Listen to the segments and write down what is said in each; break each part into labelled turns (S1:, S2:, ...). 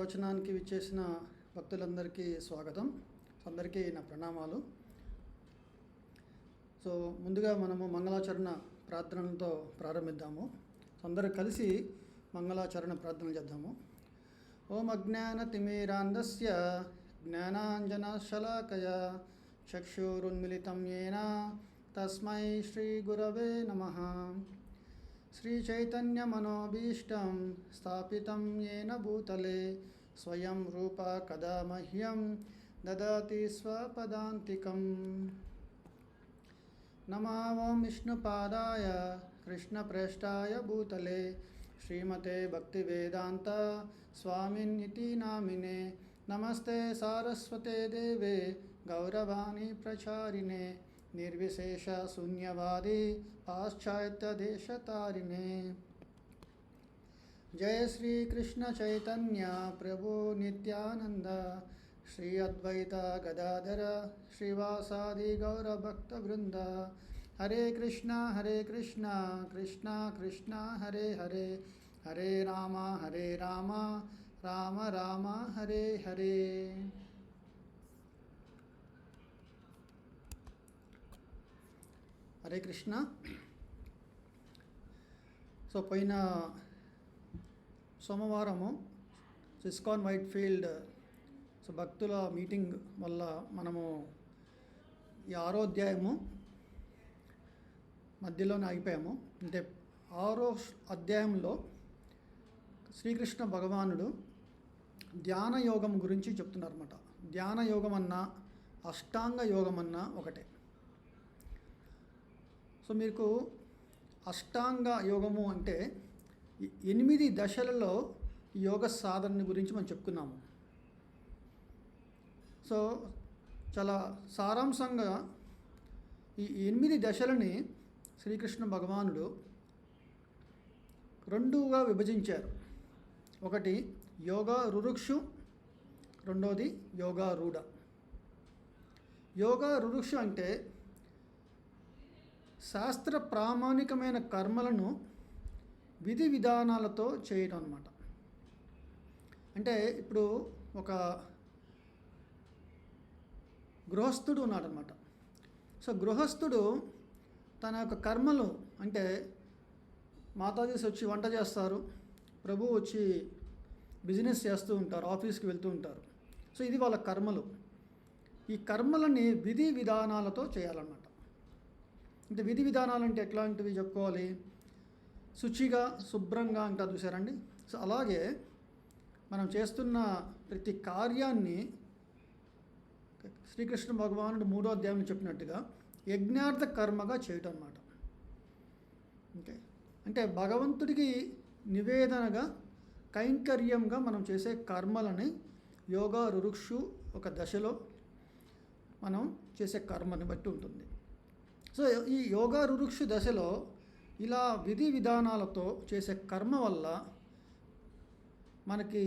S1: ప్రవచనానికి విచ్చేసిన భక్తులందరికీ స్వాగతం. అందరికీ నా ప్రణామాలు. సో ముందుగా మనము మంగళాచరణ ప్రార్థనలతో ప్రారంభిద్దాము. అందరూ కలిసి మంగళాచరణ ప్రార్థన చేద్దాము. ఓం అజ్ఞానతిమిరాంధస్య జ్ఞానాంజనశలాకయా చక్షురున్మిళితం యేన తస్మై శ్రీగురవే నమః. శ్రీచైతన్యమనోభీష్టం స్థాపితం యేన భూతలే స్వయం రూప కదా మహ్యం దదాతి స్వపదాంతికం. నమో ఓం విష్ణుపాదాయ కృష్ణప్రేష్ఠాయ భూతలే శ్రీమతే భక్తివేదాంత స్వామినితి నామినే. నమస్తే సారస్వతే దేవే గౌరవాణి ప్రచారిణే నిర్విశేష శూన్యవాది పాశ్చాత్య దేశతారిణే. జయ శ్రీ కృష్ణ చైతన్య ప్రభు నిత్యానంద శ్రీ అద్వైత గదాధర శ్రీవాసాది గౌరభక్త బృంద. హరే కృష్ణ కృష్ణ కృష్ణ హరే హరే హరే రామ రామ రామ హరే హరే. హరే కృష్ణ. సో పోయిన సోమవారము ఇస్కాన్ వైట్ఫీల్డ్ భక్తుల మీటింగ్ వల్ల మనము ఈ 6వ అధ్యాయము మధ్యలోనే ఆగిపోయాము. అంటే 6వ అధ్యాయంలో శ్రీకృష్ణ భగవానుడు ధ్యాన యోగం గురించి చెప్తున్నారన్నమాట. ధ్యాన యోగం అన్నా అష్టాంగ యోగం అన్నా ఒకటే. సో మీకు అష్టాంగ యోగము అంటే 8 దశలలో యోగ సాధన గురించి మనం చెప్పుకున్నాము. సో చాలా సారాంశంగా ఈ 8 దశలని శ్రీకృష్ణ భగవానుడు 2గా విభజించారు. ఒకటి యోగా రురుక్షు, రెండోది యోగా రూఢ. యోగా రురుక్షు అంటే శాస్త్ర ప్రామాణికమైన కర్మలను విధి విధానాలతో చేయడం అన్నమాట. అంటే ఇప్పుడు ఒక గృహస్థుడు ఉన్నాడనమాట. సో గృహస్థుడు తన యొక్క కర్మలు అంటే మాతాజీస్ వచ్చి వంట చేస్తారు, ప్రభువు వచ్చి బిజినెస్ చేస్తూ ఉంటారు, ఆఫీస్కి వెళ్తూ ఉంటారు. సో ఇది వాళ్ళ కర్మలు. ఈ కర్మలని విధి విధానాలతో చేయాలన్నమాట. అంటే విధి విధానాలు అంటే ఎట్లాంటివి చెప్పుకోవాలి? శుచిగా శుభ్రంగా అంటారు చూసారండి. సో అలాగే మనం చేస్తున్న ప్రతి కార్యాన్ని శ్రీకృష్ణ భగవానుడు 3వ అధ్యాయంలో చెప్పినట్టుగా యజ్ఞార్థ కర్మగా చేయటం అన్నమాట. ఓకే, అంటే భగవంతుడికి నివేదనగా కైంకర్యంగా మనం చేసే కర్మలని యోగా రురుక్షు ఒక దశలో మనం చేసే కర్మని బట్టి ఉంటుంది. సో ఈ యోగా రురుక్షు దశలో ఇలా విధి విధానాలతో చేసే కర్మ వల్ల మనకి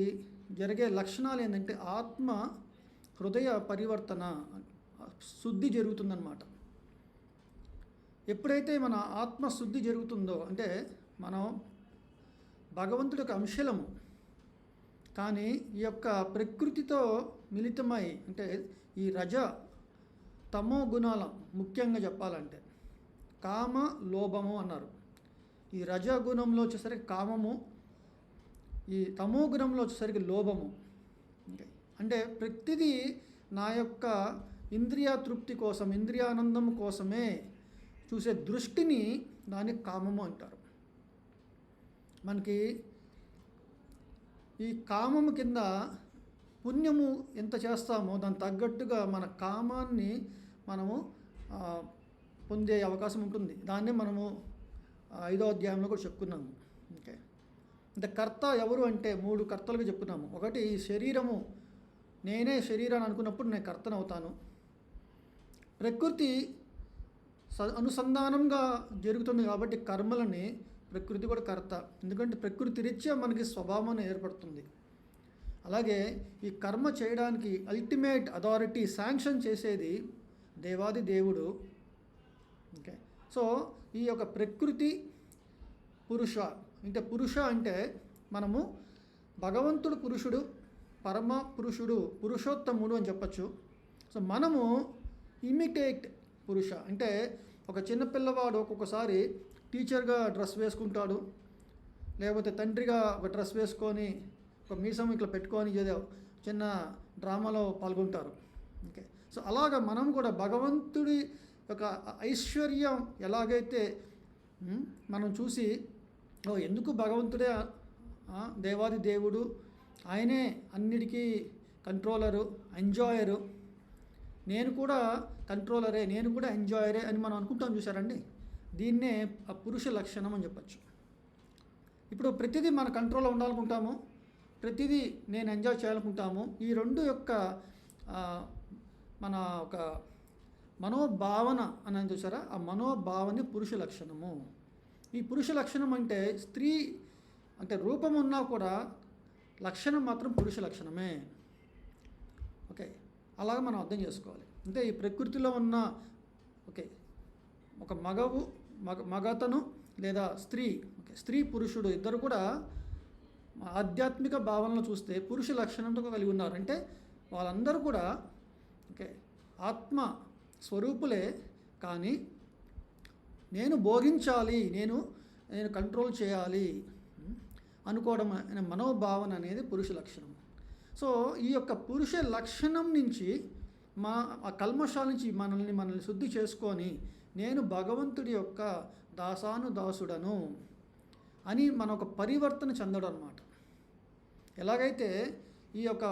S1: జరిగే లక్షణాలు ఏంటంటే ఆత్మ హృదయ పరివర్తన, శుద్ధి జరుగుతుందన్నమాట. ఎప్పుడైతే మన ఆత్మ శుద్ధి జరుగుతుందో అంటే మనం భగవంతుడి యొక్క అంశలము, కానీ ఈ యొక్క ప్రకృతితో మిళితమై అంటే ఈ రజ తమో గుణాల ముఖ్యంగా చెప్పాలంటే కామ లోభము అన్నారు. ఈ రజగుణంలో వచ్చేసరికి కామము, ఈ తమో గుణంలో వచ్చేసరికి లోభము. అంటే ప్రతిదీ నా యొక్క ఇంద్రియ తృప్తి కోసం, ఇంద్రియానందం కోసమే చూసే దృష్టిని దాన్ని కామము అంటారు. మనకి ఈ కామము కింద పుణ్యము ఎంత చేస్తామో దానికి తగ్గట్టుగా మన కామాన్ని మనము పొందే అవకాశం ఉంటుంది. దాన్నే మనము 5వ అధ్యాయంలో కూడా చెప్పుకున్నాము. ఓకే, అంటే కర్త ఎవరు అంటే 3 కర్తలుగా చెప్పుకున్నాము. ఒకటి ఈ శరీరము, నేనే శరీరాన్ని అనుకున్నప్పుడు నేను కర్తను అవుతాను. ప్రకృతి అనుసంధానంగా జరుగుతుంది కాబట్టి కర్మలని ప్రకృతి కూడా కర్త, ఎందుకంటే ప్రకృతి రీత్యా మనకి స్వభావం ఏర్పడుతుంది. అలాగే ఈ కర్మ చేయడానికి అల్టిమేట్ అథారిటీ శాంక్షన్ చేసేది దేవాది దేవుడు. ఓకే, సో ఈ యొక్క ప్రకృతి పురుష అంటే మనము భగవంతుడు పురుషుడు, పరమ పురుషుడు, పురుషోత్తముడు అని చెప్పచ్చు. సో మనము ఇమిటేట్ పురుష అంటే ఒక చిన్న పిల్లవాడు ఒక్కొక్కసారి టీచర్గా డ్రెస్ వేసుకుంటాడు, లేకపోతే తండ్రిగా ఒక డ్రెస్ వేసుకొని ఒక మీసం ఇట్లా పెట్టుకొని ఏదో చిన్న డ్రామాలో పాల్గొంటారు. ఓకే, సో అలాగ మనం కూడా భగవంతుడి యొక్క ఐశ్వర్యం ఎలాగైతే మనం చూసి ఎందుకు భగవంతుడే దేవాది దేవుడు, ఆయనే అన్నిటికీ కంట్రోలరు, ఎంజాయరు, నేను కూడా కంట్రోలరే, నేను కూడా ఎంజాయరే అని మనం అనుకుంటాం. చూసారండి, దీన్నే ఆ పురుష లక్షణం అని చెప్పచ్చు. ఇప్పుడు ప్రతిదీ మన కంట్రోల్లో ఉండాలనుకుంటాము, ప్రతిదీ నేను ఎంజాయ్ చేయాలనుకుంటాము. ఈ రెండు యొక్క మన ఒక మనోభావన అని చూసారా, ఆ మనోభావనే పురుష లక్షణము. ఈ పురుష లక్షణం అంటే స్త్రీ అంటే రూపం ఉన్నా కూడా లక్షణం మాత్రం పురుష లక్షణమే. ఓకే, అలాగ మనం అర్థం చేసుకోవాలి. అంటే ఈ ప్రకృతిలో ఉన్న ఓకే ఒక మగతను లేదా స్త్రీ, ఓకే స్త్రీ పురుషుడు ఇద్దరు కూడా ఆధ్యాత్మిక భావనలో చూస్తే పురుష లక్షణంతో కలిగి ఉన్నారు. అంటే వాళ్ళందరూ కూడా ఓకే ఆత్మ స్వరూపులే, కానీ నేను భోగించాలి, నేను కంట్రోల్ చేయాలి అనుకోవడం అనే మనోభావన అనేది పురుష లక్షణం. సో ఈ యొక్క పురుష లక్షణం నుంచి ఆ కల్మషాల నుంచి మనల్ని శుద్ధి చేసుకొని నేను భగవంతుడి యొక్క దాసుడను అని మన ఒక పరివర్తన చెందడం అన్నమాట. ఎలాగైతే ఈ యొక్క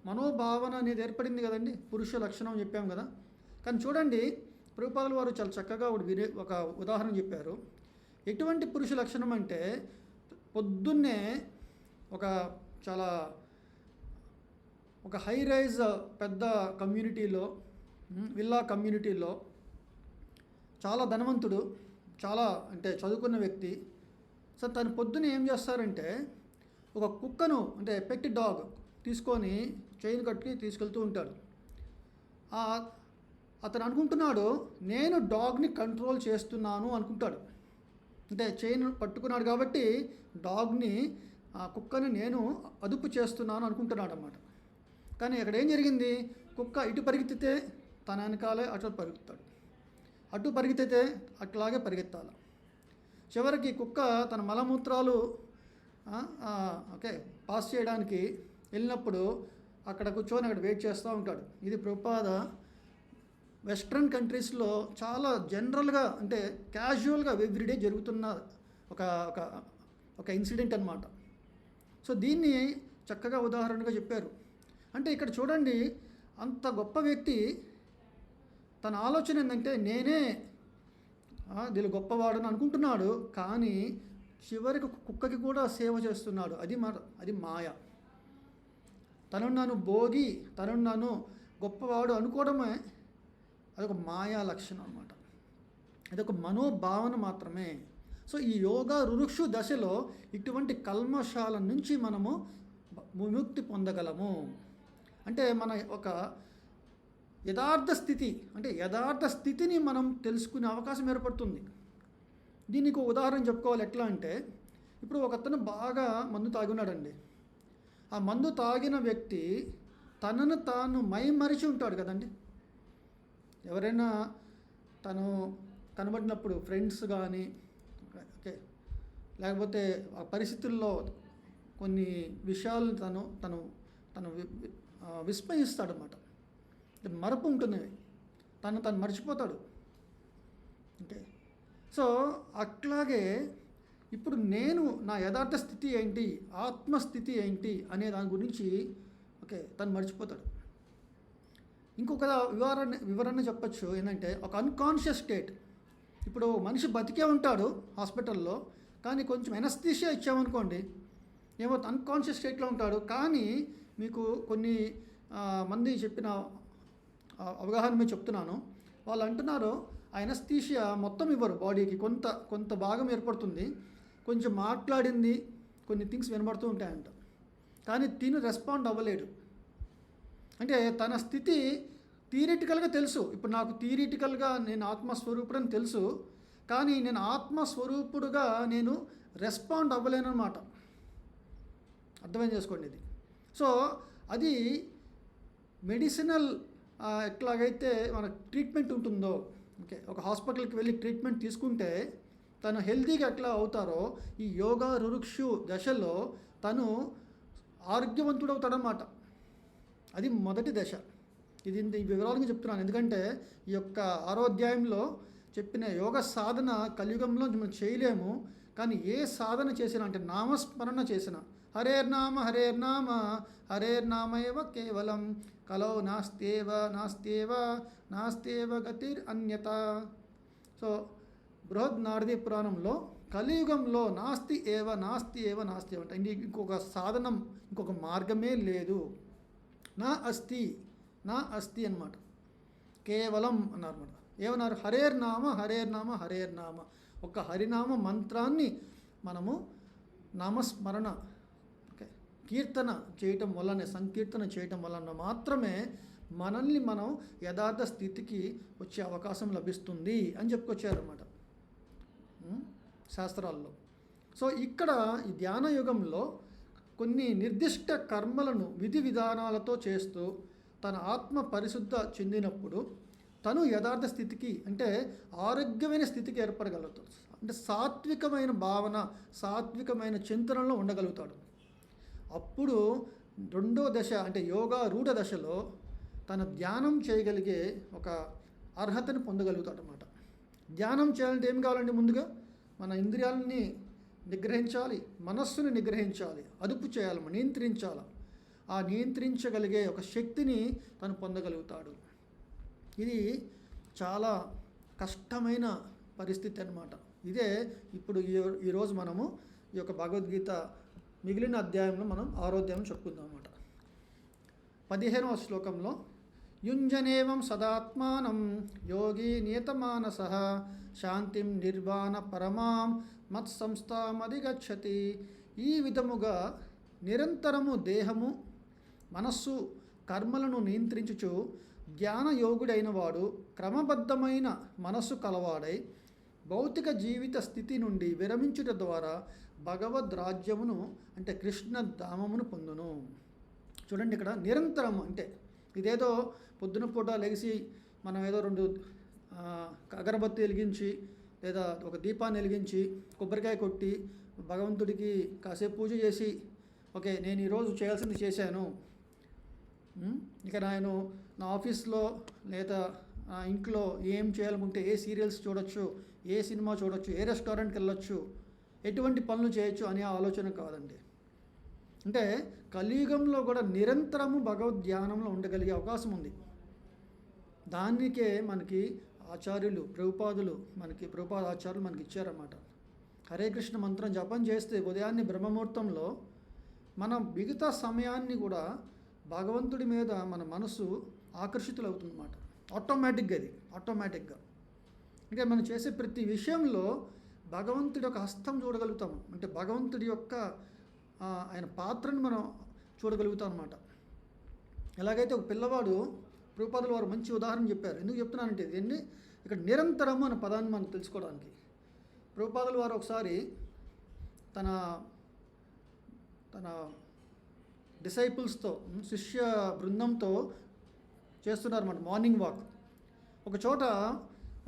S1: మనోభావన అనేది ఏర్పడింది కదండి, పురుష లక్షణం చెప్పాం కదా. కానీ చూడండి, ప్రభుపాదుల వారు చాలా చక్కగా ఒక ఉదాహరణ చెప్పారు. ఎటువంటి పురుష లక్షణం అంటే పొద్దున్నే చాలా ఒక హై రైజ్ పెద్ద కమ్యూనిటీలో, విల్లా కమ్యూనిటీలో చాలా ధనవంతుడు, చాలా అంటే చదువుకున్న వ్యక్తి. సో తను పొద్దున్న ఏం చేస్తారంటే ఒక కుక్కను అంటే పెట్ డాగ్ తీసుకొని చైన్ కట్టి తీసుకెళ్తూ ఉంటాడు. అతను అనుకుంటున్నాడు నేను డాగ్ని కంట్రోల్ చేస్తున్నాను అనుకుంటాడు. అంటే చైన్ పట్టుకున్నాడు కాబట్టి డాగ్ని కుక్కని నేను అదుపు చేస్తున్నాను అనుకుంటున్నాడు అన్నమాట. కానీ అక్కడ ఏం జరిగింది, కుక్క ఇటు పరిగెత్తితే తన వెనకాలే అటు పరిగెత్తాడు, అటు పరిగెత్తితే అట్లాగే పరిగెత్తాలి. చివరికి కుక్క తన మలమూత్రాలు ఓకే పాస్ చేయడానికి వెళ్ళినప్పుడు అక్కడ కూర్చొని అక్కడ వెయిట్ చేస్తూ ఉంటాడు. ఇది ప్రభుపాద వెస్ట్రన్ కంట్రీస్లో చాలా జనరల్గా అంటే క్యాజువల్గా ఎవ్రీడే జరుగుతున్న ఒక ఇన్సిడెంట్ అన్నమాట. సో దీన్ని చక్కగా ఉదాహరణగా చెప్పారు. అంటే ఇక్కడ చూడండి, అంత గొప్ప వ్యక్తి తన ఆలోచన ఏంటంటే నేనే దీని గొప్పవాడని అనుకుంటున్నాడు, కానీ చివరికి కుక్కకి కూడా సేవ చేస్తున్నాడు. అది మాయ. తనను నన్ను భోగి, తనను నన్ను గొప్పవాడు అనుకోవడమే అదొక మాయా లక్షణం అన్నమాట. అదొక మనోభావన మాత్రమే. సో ఈ యోగా రురుక్షు దశలో ఇటువంటి కల్మషాల నుంచి మనము విముక్తి పొందగలము. అంటే మన ఒక యథార్థ స్థితిని మనం తెలుసుకునే అవకాశం ఏర్పడుతుంది. దీనికి ఒక ఉదాహరణ చెప్పుకోవాలి. ఎట్లా అంటే ఇప్పుడు ఒకతను బాగా మందు తాగి ఉన్నాడండి. ఆ మందు తాగిన వ్యక్తి తనను తాను మైమరిచి ఉంటాడు కదండి. ఎవరైనా తను కనబడినప్పుడు ఫ్రెండ్స్ కానీ ఓకే లేకపోతే ఆ పరిస్థితుల్లో కొన్ని విషయాలను తను విస్మయిస్తాడనమాట. మరపు ఉంటుంది, తను మర్చిపోతాడు. ఓకే, సో అట్లాగే ఇప్పుడు నేను నా యథార్థ స్థితి ఏంటి, ఆత్మస్థితి ఏంటి అనే దాని గురించి ఓకే తను మర్చిపోతాడు. ఇంకొక వివరణ చెప్పచ్చు ఏంటంటే ఒక అన్కాన్షియస్ స్టేట్. ఇప్పుడు మనిషి బతికే ఉంటాడు హాస్పిటల్లో, కానీ కొంచెం ఎనస్థీషియా ఇచ్చామనుకోండి ఏమో అన్కాన్షియస్ స్టేట్లో ఉంటాడు. కానీ మీకు కొన్ని మంది చెప్పిన అవగాహన మీద చెప్తున్నాను. వాళ్ళు అంటున్నారు ఆ ఎనస్థీషియా మొత్తం ఇవ్వరు, బాడీకి కొంత భాగం ఏర్పడుతుంది, కొంచెం మాట్లాడింది కొన్ని థింగ్స్ వినబడుతూ ఉంటాయంట, కానీ తిను రెస్పాండ్ అవ్వలేడు. అంటే తన స్థితి థియరిటికల్గా తెలుసు. ఇప్పుడు నాకు థియరిటికల్గా నేను ఆత్మస్వరూపుడని తెలుసు, కానీ నేను ఆత్మస్వరూపుడుగా నేను రెస్పాండ్ అవ్వలేనమాట. అర్థం చేసుకోండి ఇది. సో అది మెడిసినల్ ఎట్లాగైతే మన ట్రీట్మెంట్ ఉంటుందో, ఓకే, ఒక హాస్పిటల్కి వెళ్ళి ట్రీట్మెంట్ తీసుకుంటే తను హెల్తీగా ఎట్లా అవుతారో, ఈ యోగా రురుక్షు దశలో తను ఆరోగ్యవంతుడు అవుతాడనమాట. అది మొదటి దశ. ఇది ఇంత ఈ వివరాలుగా చెప్తున్నాను, ఎందుకంటే ఈ యొక్క 6వ అధ్యాయంలో చెప్పిన యోగ సాధన కలియుగంలో మనం చేయలేము. కానీ ఏ సాధన చేసినా, అంటే నామస్మరణ చేసిన, హరేర్నామ హరేర్నామ హరేర్నామేవ కేవలం కలౌ నాస్తేవ నాస్తేవ నాస్తేవ గతిర్ అన్యత. సో బృహద్నారదీ పురాణంలో కలియుగంలో నాస్తి ఏవ నాస్తి ఏవ నాస్తి ఏవ అంటే ఇంకొక సాధనం, ఇంకొక మార్గమే లేదు. నా అస్తి అన్నమాట. కేవలం అన్నారు అన్నమాట. ఏమన్నారు? హరేర్నామ హరేర్నామ హరేర్నామ. ఒక హరినామ మంత్రాన్ని మనము నామస్మరణ, ఓకే, కీర్తన చేయటం వల్లనే, సంకీర్తన చేయటం వలన మాత్రమే మనల్ని మనం యథార్థ స్థితికి వచ్చే అవకాశం లభిస్తుంది అని చెప్పుకొచ్చారన్నమాట శాస్త్రాల్లో. సో ఇక్కడ ఈ ధ్యాన యుగంలో కొన్ని నిర్దిష్ట కర్మలను విధి విధానాలతో చేస్తూ తన ఆత్మ పరిశుద్ధ చెందినప్పుడు తను యథార్థ స్థితికి, అంటే ఆరోగ్యమైన స్థితికి ఏర్పడగలుగుతాడు. అంటే సాత్వికమైన భావన, సాత్వికమైన చింతనలో ఉండగలుగుతాడు. అప్పుడు రెండో దశ, అంటే యోగా రూఢ దశలో తన ధ్యానం చేయగలిగే ఒక అర్హతని పొందగలుగుతాడు అన్నమాట. ధ్యానం చేయాలంటే ఏం కావాలండి? ముందుగా మన ఇంద్రియాలని నిగ్రహించాలి, మనస్సుని నిగ్రహించాలి, అదుపు చేయాలి, నియంత్రించాలి. ఆ నియంత్రించగలిగే ఒక శక్తిని తను పొందగలుగుతాడు. ఇది చాలా కష్టమైన పరిస్థితి అన్నమాట. ఇదే ఇప్పుడు ఈరోజు మనము ఈ యొక్క భగవద్గీత మిగిలిన అధ్యాయంలో మనం 6వ అధ్యాయం చెప్పుకుందాం అన్నమాట. 15వ శ్లోకంలో యుంజనేవం సదాత్మానం యోగి నియతమానసః శాంతిం నిర్వాణ పరమాం మత్సంస్థామధిగచ్చతి. ఈ విధముగా నిరంతరము దేహము మనస్సు కర్మలను నియంత్రించుచు జ్ఞానయోగుడైన వాడు క్రమబద్ధమైన మనస్సు కలవాడై భౌతిక జీవిత స్థితి నుండి విరమించుట ద్వారా భగవద్ రాజ్యమును, అంటే కృష్ణ ధామమును పొందును. చూడండి, ఇక్కడ నిరంతరం అంటే ఇదేదో పొద్దున పూట లెగిసి మనం ఏదో 2 అగరబత్తి వెలిగించి లేదా ఒక దీపాన్ని వెలిగించి కొబ్బరికాయ కొట్టి భగవంతుడికి కాసేపు పూజ చేసి, ఓకే, నేను ఈరోజు చేయాల్సింది చేశాను, ఇక నేను నా ఆఫీస్లో లేదా ఇంట్లో ఏం చేయాలనుకుంటే, ఏ సీరియల్స్ చూడొచ్చు, ఏ సినిమా చూడొచ్చు, ఏ రెస్టారెంట్కి వెళ్ళొచ్చు, ఎటువంటి పనులు చేయొచ్చు అనే ఆలోచన కాదండి. అంటే కలియుగంలో కూడా నిరంతరము భగవద్ ధ్యానంలో ఉండగలిగే అవకాశం ఉంది. దానికే మనకి ఆచార్యులు ప్రభుపాద ఆచార్యులు మనకి ఇచ్చారన్నమాట. హరే కృష్ణ మంత్రం జపం చేస్తే ఉదయాన్నే బ్రహ్మముహూర్తంలో మన మిగతా సమయాన్ని కూడా భగవంతుడి మీద మన మనసు ఆకర్షితులవుతుందన్నమాట. ఆటోమేటిక్గా అంటే మనం చేసే ప్రతి విషయంలో భగవంతుడి యొక్క హస్తం చూడగలుగుతాము. అంటే భగవంతుడి యొక్క ఆయన పాత్రను మనం చూడగలుగుతాం అన్నమాట. ఎలాగైతే ఒక పిల్లవాడు, ప్రభుపాదుల వారు మంచి ఉదాహరణ చెప్పారు. ఎందుకు చెప్తున్నానంటే దీన్ని ఇక్కడ నిరంతరము అనే పదాన్ని మనం తెలుసుకోవడానికి. ప్రభుపాదుల వారు ఒకసారి తన డిసైపుల్స్తో, శిష్య బృందంతో చేస్తున్నారన్నమాట మార్నింగ్ వాక్. ఒక చోట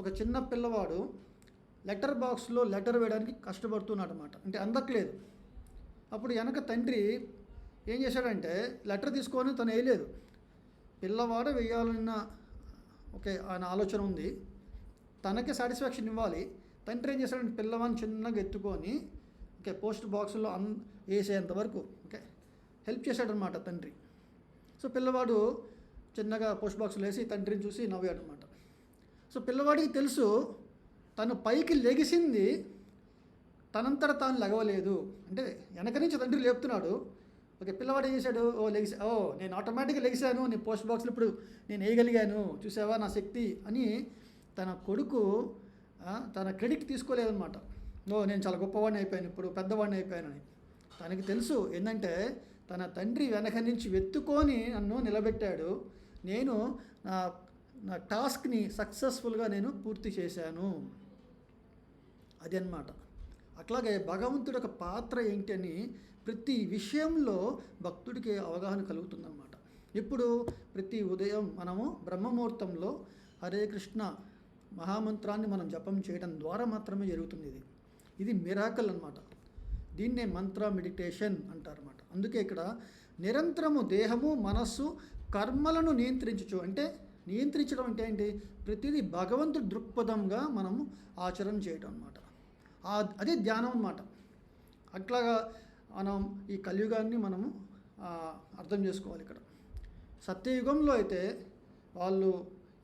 S1: ఒక చిన్న పిల్లవాడు లెటర్ బాక్స్లో లెటర్ వేయడానికి కష్టపడుతున్నాడు అన్నమాట. అంటే అందట్లేదు. అప్పుడు వెనక తండ్రి ఏం చేశాడంటే లెటర్ తీసుకొని తను వేయలేదు, పిల్లవాడు వేయాలన్న ఆయన ఆలోచన ఉంది, తనకే సాటిస్ఫాక్షన్ ఇవ్వాలి. తండ్రి ఏం చేశాడంటే పిల్లవాడిని చిన్నగా ఎత్తుకొని పోస్ట్ బాక్స్లో వేసేంత వరకు హెల్ప్ చేశాడనమాట తండ్రి. సో పిల్లవాడు చిన్నగా పోస్ట్ బాక్స్లో వేసి తండ్రిని చూసి నవ్వాడనమాట. సో పిల్లవాడికి తెలుసు తను పైకి లెగిసింది తనంతట తాను లెగవలేదు. అంటే వెనక నుంచి తండ్రి లేపుతున్నాడు. పిల్లవాడు ఏం చేశాడు? నేను ఆటోమేటిక్గా లెగిశాను, నేను పోస్ట్ బాక్స్లో ఇప్పుడు నేను వేయగలిగాను, చూసావా నా శక్తి అని తన కొడుకు తన క్రెడిట్ తీసుకోలేదన్నమాట. నేను చాలా గొప్పవాడిని అయిపోయాను, ఇప్పుడు పెద్దవాడిని అయిపోయానని. తనకి తెలుసు ఏంటంటే తన తండ్రి వెనక నుంచి వెతుక్కొని నన్ను నిలబెట్టాడు, నేను నా టాస్క్ని సక్సెస్ఫుల్గా నేను పూర్తి చేశాను. అది అన్నమాట. అట్లాగే భగవంతుడి యొక్క పాత్ర ఏంటి అని ప్రతి విషయంలో భక్తుడికి అవగాహన కలుగుతుందన్నమాట. ఇప్పుడు ప్రతి ఉదయం మనము బ్రహ్మముహూర్తంలో హరే కృష్ణ మహామంత్రాన్ని మనం జపం చేయడం ద్వారా మాత్రమే జరుగుతుంది. ఇది మిరాకల్ అన్నమాట. దీన్నే మంత్ర మెడిటేషన్ అంటారన్నమాట. అందుకే ఇక్కడ నిరంతరము దేహము మనస్సు కర్మలను నియంత్రించచ్చు. అంటే నియంత్రించడం అంటే ఏంటి? ప్రతిదీ భగవంతుడి దృక్పథంగా మనము ఆచరణ చేయడం అన్నమాట. అదే ధ్యానం అన్నమాట. అట్లాగా మనం ఈ కలియుగాన్ని మనము అర్థం చేసుకోవాలి. ఇక్కడ సత్యయుగంలో అయితే వాళ్ళు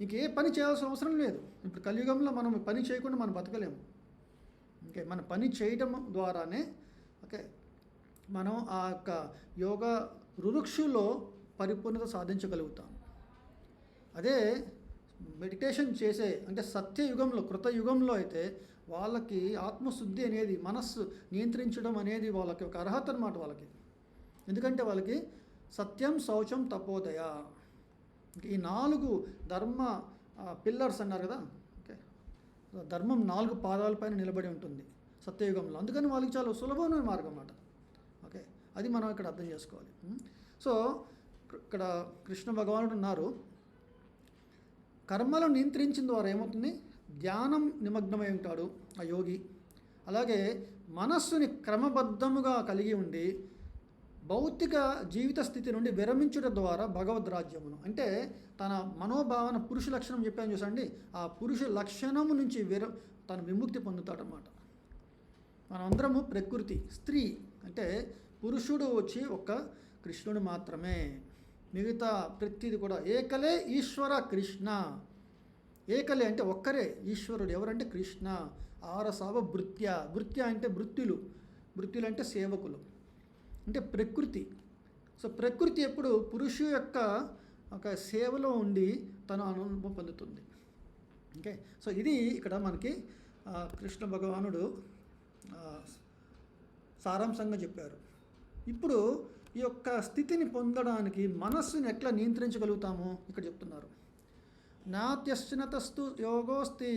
S1: ఇంకే పని చేయాల్సిన అవసరం లేదు. ఇప్పుడు కలియుగంలో మనం పని చేయకుండా మనం బతకలేము. ఓకే, మన పని చేయడం ద్వారానే ఓకే మనం ఆ యొక్క యోగ రురుక్షులో పరిపూర్ణత సాధించగలుగుతాం. అదే మెడిటేషన్ చేసే అంటే సత్యయుగంలో కృతయుగంలో అయితే వాళ్ళకి ఆత్మశుద్ధి అనేది మనస్సు నియంత్రించడం అనేది వాళ్ళకి ఒక అర్హత అన్నమాట వాళ్ళకి. ఎందుకంటే వాళ్ళకి సత్యం శౌచం తపోదయ ఈ 4 ధర్మ పిల్లర్స్ అన్నారు కదా. ఓకే, ధర్మం 4 పాదాలపైన నిలబడి ఉంటుంది సత్యయుగంలో. అందుకని వాళ్ళకి చాలా సులభమైన మార్గం అన్నమాట. ఓకే, అది మనం ఇక్కడ అర్థం చేసుకోవాలి. సో ఇక్కడ కృష్ణ భగవానుడు ఉన్నారు. కర్మలను నియంత్రించిన ద్వారా ఏమవుతుంది? ధ్యానం నిమగ్నమై ఉంటాడు ఆ యోగి. అలాగే మనస్సుని క్రమబద్ధముగా కలిగి ఉండి భౌతిక జీవిత స్థితి నుండి విరమించుట ద్వారా భగవద్ రాజ్యమును అంటే తన మనోభావన పురుష లక్షణం చెప్పాను చూసండి, ఆ పురుష లక్షణము నుంచి తను విముక్తి పొందుతాడనమాట. మనమందరము ప్రకృతి, స్త్రీ అంటే పురుషుడు వచ్చి ఒక్క కృష్ణుడు మాత్రమే. మిగతా ప్రతిది కూడా ఏకలే ఈశ్వర కృష్ణ. ఏకలే అంటే ఒక్కరే ఈశ్వరుడు. ఎవరంటే కృష్ణ. ఆరసావ భృత్య. భృత్య అంటే భృత్యులు. భృత్యులు అంటే సేవకులు అంటే ప్రకృతి. సో ప్రకృతి ఎప్పుడు పురుషు యొక్క ఒక సేవలో ఉండి తను అనుభవం పొందుతుంది. ఓకే, సో ఇది ఇక్కడ మనకి కృష్ణ భగవానుడు సారాంశంగా చెప్పారు. ఇప్పుడు ఈ యొక్క స్థితిని పొందడానికి మనస్సుని ఎట్లా నియంత్రించగలుగుతాము ఇక్కడ చెప్తున్నారు. నాత్యశ్నతస్తు యోగోస్తి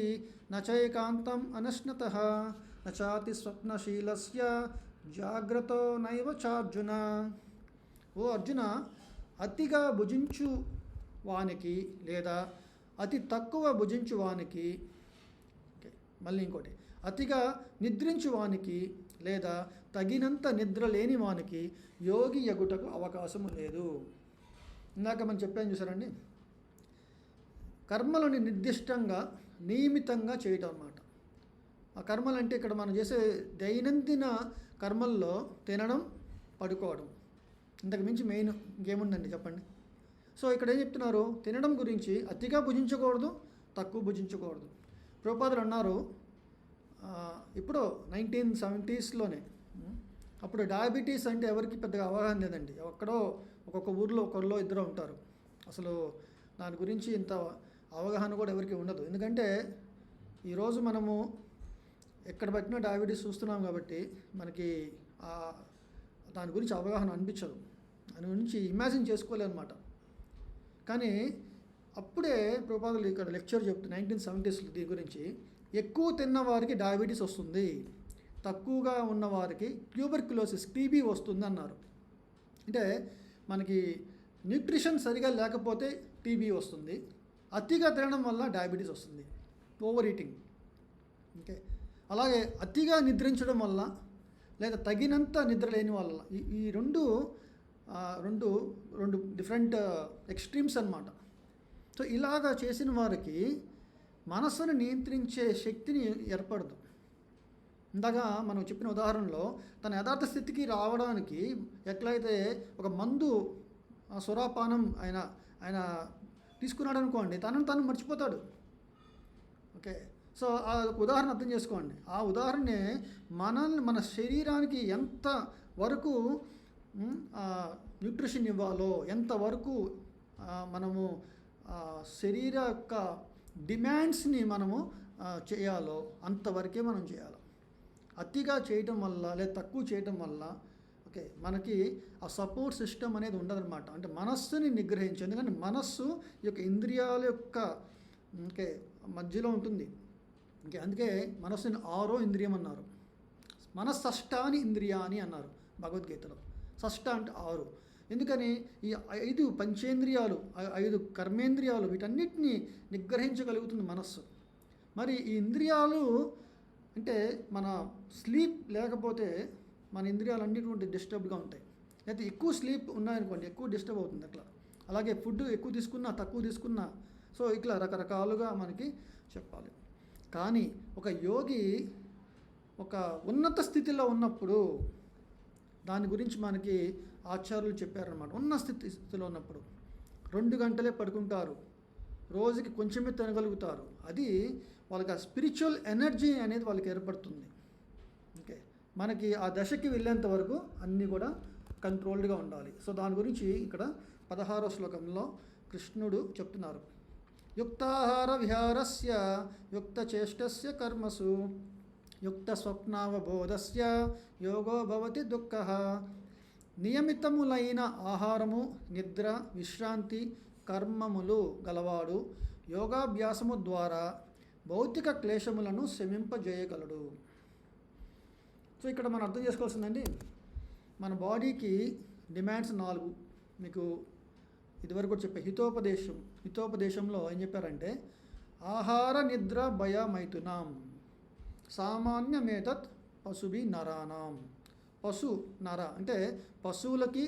S1: నచైకాంతం అనశ్నతః నచాతి స్వప్నశీలస్య జాగ్రత్తో నైవ చార్జున. ఓ అర్జున, అతిగా భుజించు వానికి లేదా అతి తక్కువ భుజించు వానికి, మళ్ళీ ఇంకోటి, అతిగా నిద్రించు వానికి లేదా తగినంత నిద్ర లేని వానికి యోగి ఎగుటకు అవకాశము లేదు. ఇందాక మనం చెప్పాను చూసారండి, కర్మలను నిర్దిష్టంగా నియమితంగా చేయటం అన్నమాట. ఆ కర్మలు అంటే ఇక్కడ మనం చేసే దైనందిన కర్మల్లో తినడం, పడుకోవడం, ఇంతకు మించి మెయిన్ ఇంకేముందండి చెప్పండి. సో ఇక్కడ ఏం చెప్తున్నారు? తినడం గురించి అతిగా భుజించకూడదు, తక్కువ భుజించకూడదు. ప్రభుపాదులు అన్నారు ఇప్పుడు 1970sలోనే, అప్పుడు డయాబెటీస్ అంటే ఎవరికి పెద్దగా అవగాహన లేదండి. ఎక్కడో ఒక్కొక్క ఊర్లో ఒకరిలో ఇద్దరు ఉంటారు. అసలు దాని గురించి ఇంత అవగాహన కూడా ఎవరికి ఉండదు. ఎందుకంటే ఈరోజు మనము ఎక్కడ పెట్టినా డయాబెటీస్ చూస్తున్నాం కాబట్టి మనకి దాని గురించి అవగాహన అనిపించదు, దాని గురించి ఇమాజిన్ చేసుకోలేమన్నమాట. కానీ అప్పుడే ప్రభుపాదులు ఇక్కడ లెక్చర్ చెప్తున్నారు 1970sలో దీని గురించి. ఎక్కువ తిన్న వారికి డయాబెటీస్ వస్తుంది, తక్కువగా ఉన్నవారికి ట్యూబర్క్యులోసిస్ టీబీ వస్తుంది అన్నారు. అంటే మనకి న్యూట్రిషన్ సరిగా లేకపోతే టీబీ వస్తుంది, అతిగా తినడం వల్ల డయాబెటీస్ వస్తుంది, ఓవర్ ఈటింగ్. ఓకే, అలాగే అతిగా నిద్రించడం వల్ల లేదా తగినంత నిద్ర లేని వల్ల ఈ రెండు డిఫరెంట్ ఎక్స్ట్రీమ్స్ అన్నమాట. సో ఇలాగా చేసిన వారికి మనస్సును నియంత్రించే శక్తిని ఏర్పడదు. ఇందాక మనం చెప్పిన ఉదాహరణలో తన యథార్థ స్థితికి రావడానికి ఎట్లయితే ఒక మందు సురాపానం ఆయన తీసుకున్నాడు అనుకోండి, తనను తను మర్చిపోతాడు. ఓకే, సో ఆ ఉదాహరణ అర్థం చేసుకోండి. ఆ ఉదాహరణే మన శరీరానికి ఎంత వరకు న్యూట్రిషన్ ఇవ్వాలో, ఎంతవరకు మనము శరీర యొక్క డిమాండ్స్ని మనము చేయాలో అంతవరకే మనం చేయాలి. అతిగా చేయటం వల్ల లేదా తక్కువ చేయటం వల్ల ఓకే మనకి ఆ సపోర్ట్ సిస్టమ్ అనేది ఉండదన్నమాట. అంటే మనస్సుని నిగ్రహించి, ఎందుకంటే మనస్సు ఈ యొక్క ఇంద్రియాల యొక్క ఓకే మధ్యలో ఉంటుంది. ఓకే, అందుకే మనస్సుని 6వ ఇంద్రియం అన్నారు. మనస్సష్టాని ఇంద్రియాని అన్నారు భగవద్గీతలో. షష్ట అంటే 6. ఎందుకని ఈ 5 పంచేంద్రియాలు, 5 కర్మేంద్రియాలు వీటన్నిటిని నిగ్రహించగలుగుతుంది మనస్సు. మరి ఈ ఇంద్రియాలు అంటే మన స్లీప్ లేకపోతే మన ఇంద్రియాలు అన్నిటువంటి డిస్టర్బ్గా ఉంటాయి. అయితే ఎక్కువ స్లీప్ ఉన్నాయనుకోండి, ఎక్కువ డిస్టర్బ్ అవుతుంది అట్లా. అలాగే ఫుడ్ ఎక్కువ తీసుకున్నా, తక్కువ తీసుకున్నా, సో ఇట్లా రకరకాలుగా మనకి చెప్పాలి. కానీ ఒక యోగి ఒక ఉన్నత స్థితిలో ఉన్నప్పుడు దాని గురించి మనకి ఆచార్యులు చెప్పారనమాట. ఉన్న స్థితిలో ఉన్నప్పుడు 2 గంటలే పడుకుంటారు, రోజుకి కొంచెమే తినగలుగుతారు. అది వాళ్ళకి ఆ స్పిరిచువల్ ఎనర్జీ అనేది వాళ్ళకి ఏర్పడుతుంది. ఓకే, మనకి ఆ దశకి వెళ్ళేంత వరకు అన్నీ కూడా కంట్రోల్డ్గా ఉండాలి. సో దాని గురించి ఇక్కడ 16వ శ్లోకంలో కృష్ణుడు చెప్తున్నారు. యుక్తాహార విహారస్య యుక్తచేష్టస్య కర్మసు యుక్త స్వప్నావబోధస్య యోగో భవతి దుఃఖః. నియమితములైన ఆహారము, నిద్ర, విశ్రాంతి, కర్మములు గలవాడు యోగాభ్యాసము ద్వారా భౌతిక క్లేశములను శమింపజేయగలడు. సో ఇక్కడ మనం అర్థం చేసుకోవాల్సిందండి, మన బాడీకి డిమాండ్స్ 4. మీకు ఇదివరకు కూడా చెప్పే హితోపదేశంలో ఏం చెప్పారంటే, ఆహార నిద్ర భయ మైథునాం సామాన్యమేతత్ పశుభి నరానాం. పశు నర అంటే పశువులకి,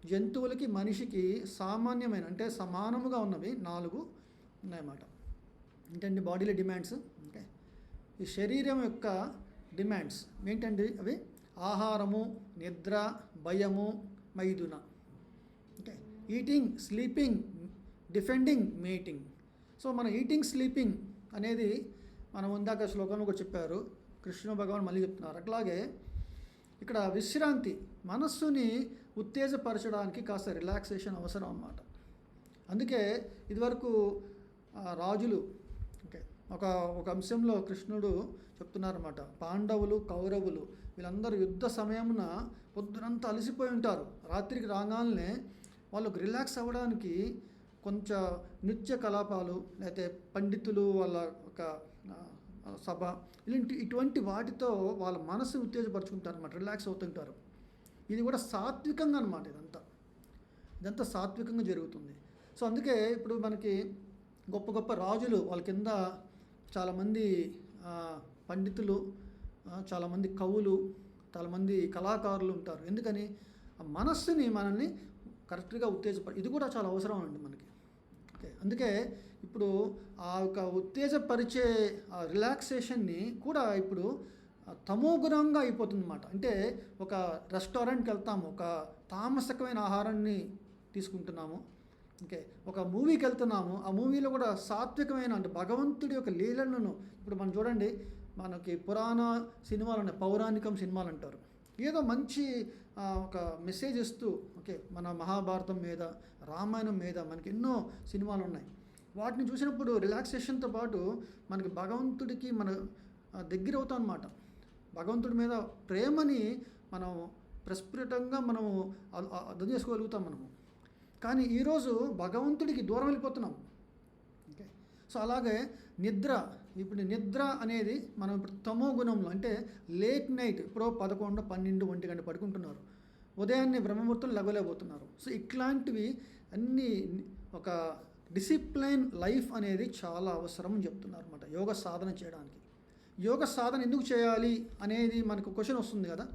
S1: జంతువులకి, మనిషికి సామాన్యమైన అంటే సమానముగా ఉన్నవి 4 ఉన్నాయన్నమాట. ఏంటండి బాడీలో డిమాండ్స్? ఓకే, ఈ శరీరం యొక్క డిమాండ్స్ ఏంటండి? అవి ఆహారము, నిద్ర, భయము, మైథున. Okay, eating, sleeping, defending, mating. So మన ఈటింగ్, స్లీపింగ్ అనేది మనం ఇందాక శ్లోకంలో కూడా చెప్పారు, కృష్ణ భగవాన్ మళ్ళీ చెప్తున్నారు. అట్లాగే ఇక్కడ విశ్రాంతి, మనస్సుని ఉత్తేజపరచడానికి కాస్త రిలాక్సేషన్ అవసరం అన్నమాట. అందుకే ఇదివరకు రాజులు ఒక అంశంలో కృష్ణుడు చెప్తున్నారన్నమాట. పాండవులు, కౌరవులు వీళ్ళందరూ యుద్ధ సమయమున పొద్దునంతా అలసిపోయి ఉంటారు. రాత్రికి రాగానే వాళ్ళకు రిలాక్స్ అవ్వడానికి కొంచెం నృత్య కలాపాలు, లేకపోతే పండితులు వాళ్ళ ఒక సభ, ఇటువంటి వాటితో వాళ్ళ మనసు ఉత్తేజపరుచుకుంటారు అన్నమాట, రిలాక్స్ అవుతుంటారు. ఇది కూడా సాత్వికంగా అనమాట. ఇదంతా సాత్వికంగా జరుగుతుంది. సో అందుకే ఇప్పుడు మనకి గొప్ప గొప్ప రాజులు, వాళ్ళ కింద చాలామంది పండితులు, చాలామంది కవులు, చాలామంది కళాకారులు ఉంటారు. ఎందుకని? ఆ మనస్సుని మనల్ని కరెక్ట్గా ఇది కూడా చాలా అవసరం అండి మనకి. ఓకే, అందుకే ఇప్పుడు ఆ యొక్క ఉత్తేజపరిచే ఆ రిలాక్సేషన్ని కూడా ఇప్పుడు తమోగుణంగా అయిపోతుంది అన్నమాట. అంటే ఒక రెస్టారెంట్కి వెళ్తాము, ఒక తామసకమైన ఆహారాన్ని తీసుకుంటున్నాము. ఓకే, ఒక మూవీకి వెళ్తున్నాము, ఆ మూవీలో కూడా సాత్వికమైన అంటే భగవంతుడి యొక్క లీలలను ఇప్పుడు మనం చూడండి, మనకి పురాణ సినిమాలు ఉన్నాయి, పౌరాణికం సినిమాలు అంటారు. ఏదో మంచి ఒక మెసేజ్ ఇస్తూ, ఓకే, మన మహాభారతం మీద, రామాయణం మీద మనకి ఎన్నో సినిమాలు ఉన్నాయి. వాటిని చూసినప్పుడు రిలాక్సేషన్తో పాటు మనకి భగవంతుడికి మన దగ్గర అవుతాం అన్నమాట. భగవంతుడి మీద ప్రేమని మనం ప్రస్ఫుటంగా మనము అర్థం చేసుకోగలుగుతాం మనము. కానీ ఈరోజు భగవంతుడికి దూరం వెళ్ళిపోతున్నాం. ఓకే, సో అలాగే నిద్ర అనేది మనం ఇప్పుడు తమో గుణంలో అంటే లేట్ నైట్ ఇప్పుడు 11, 12, 1 గంట పడుకుంటున్నారు, ఉదయాన్నే బ్రహ్మముహూర్తం లెగలేకపోతున్నారు. సో ఇట్లాంటివి అన్నీ ఒక డిసిప్లైన్ లైఫ్ అనేది చాలా అవసరం అని చెప్తున్నారు అన్నమాట యోగ సాధన చేయడానికి. యోగ సాధన ఎందుకు చేయాలి అనేది మనకు క్వశ్చన్ వస్తుంది కదా.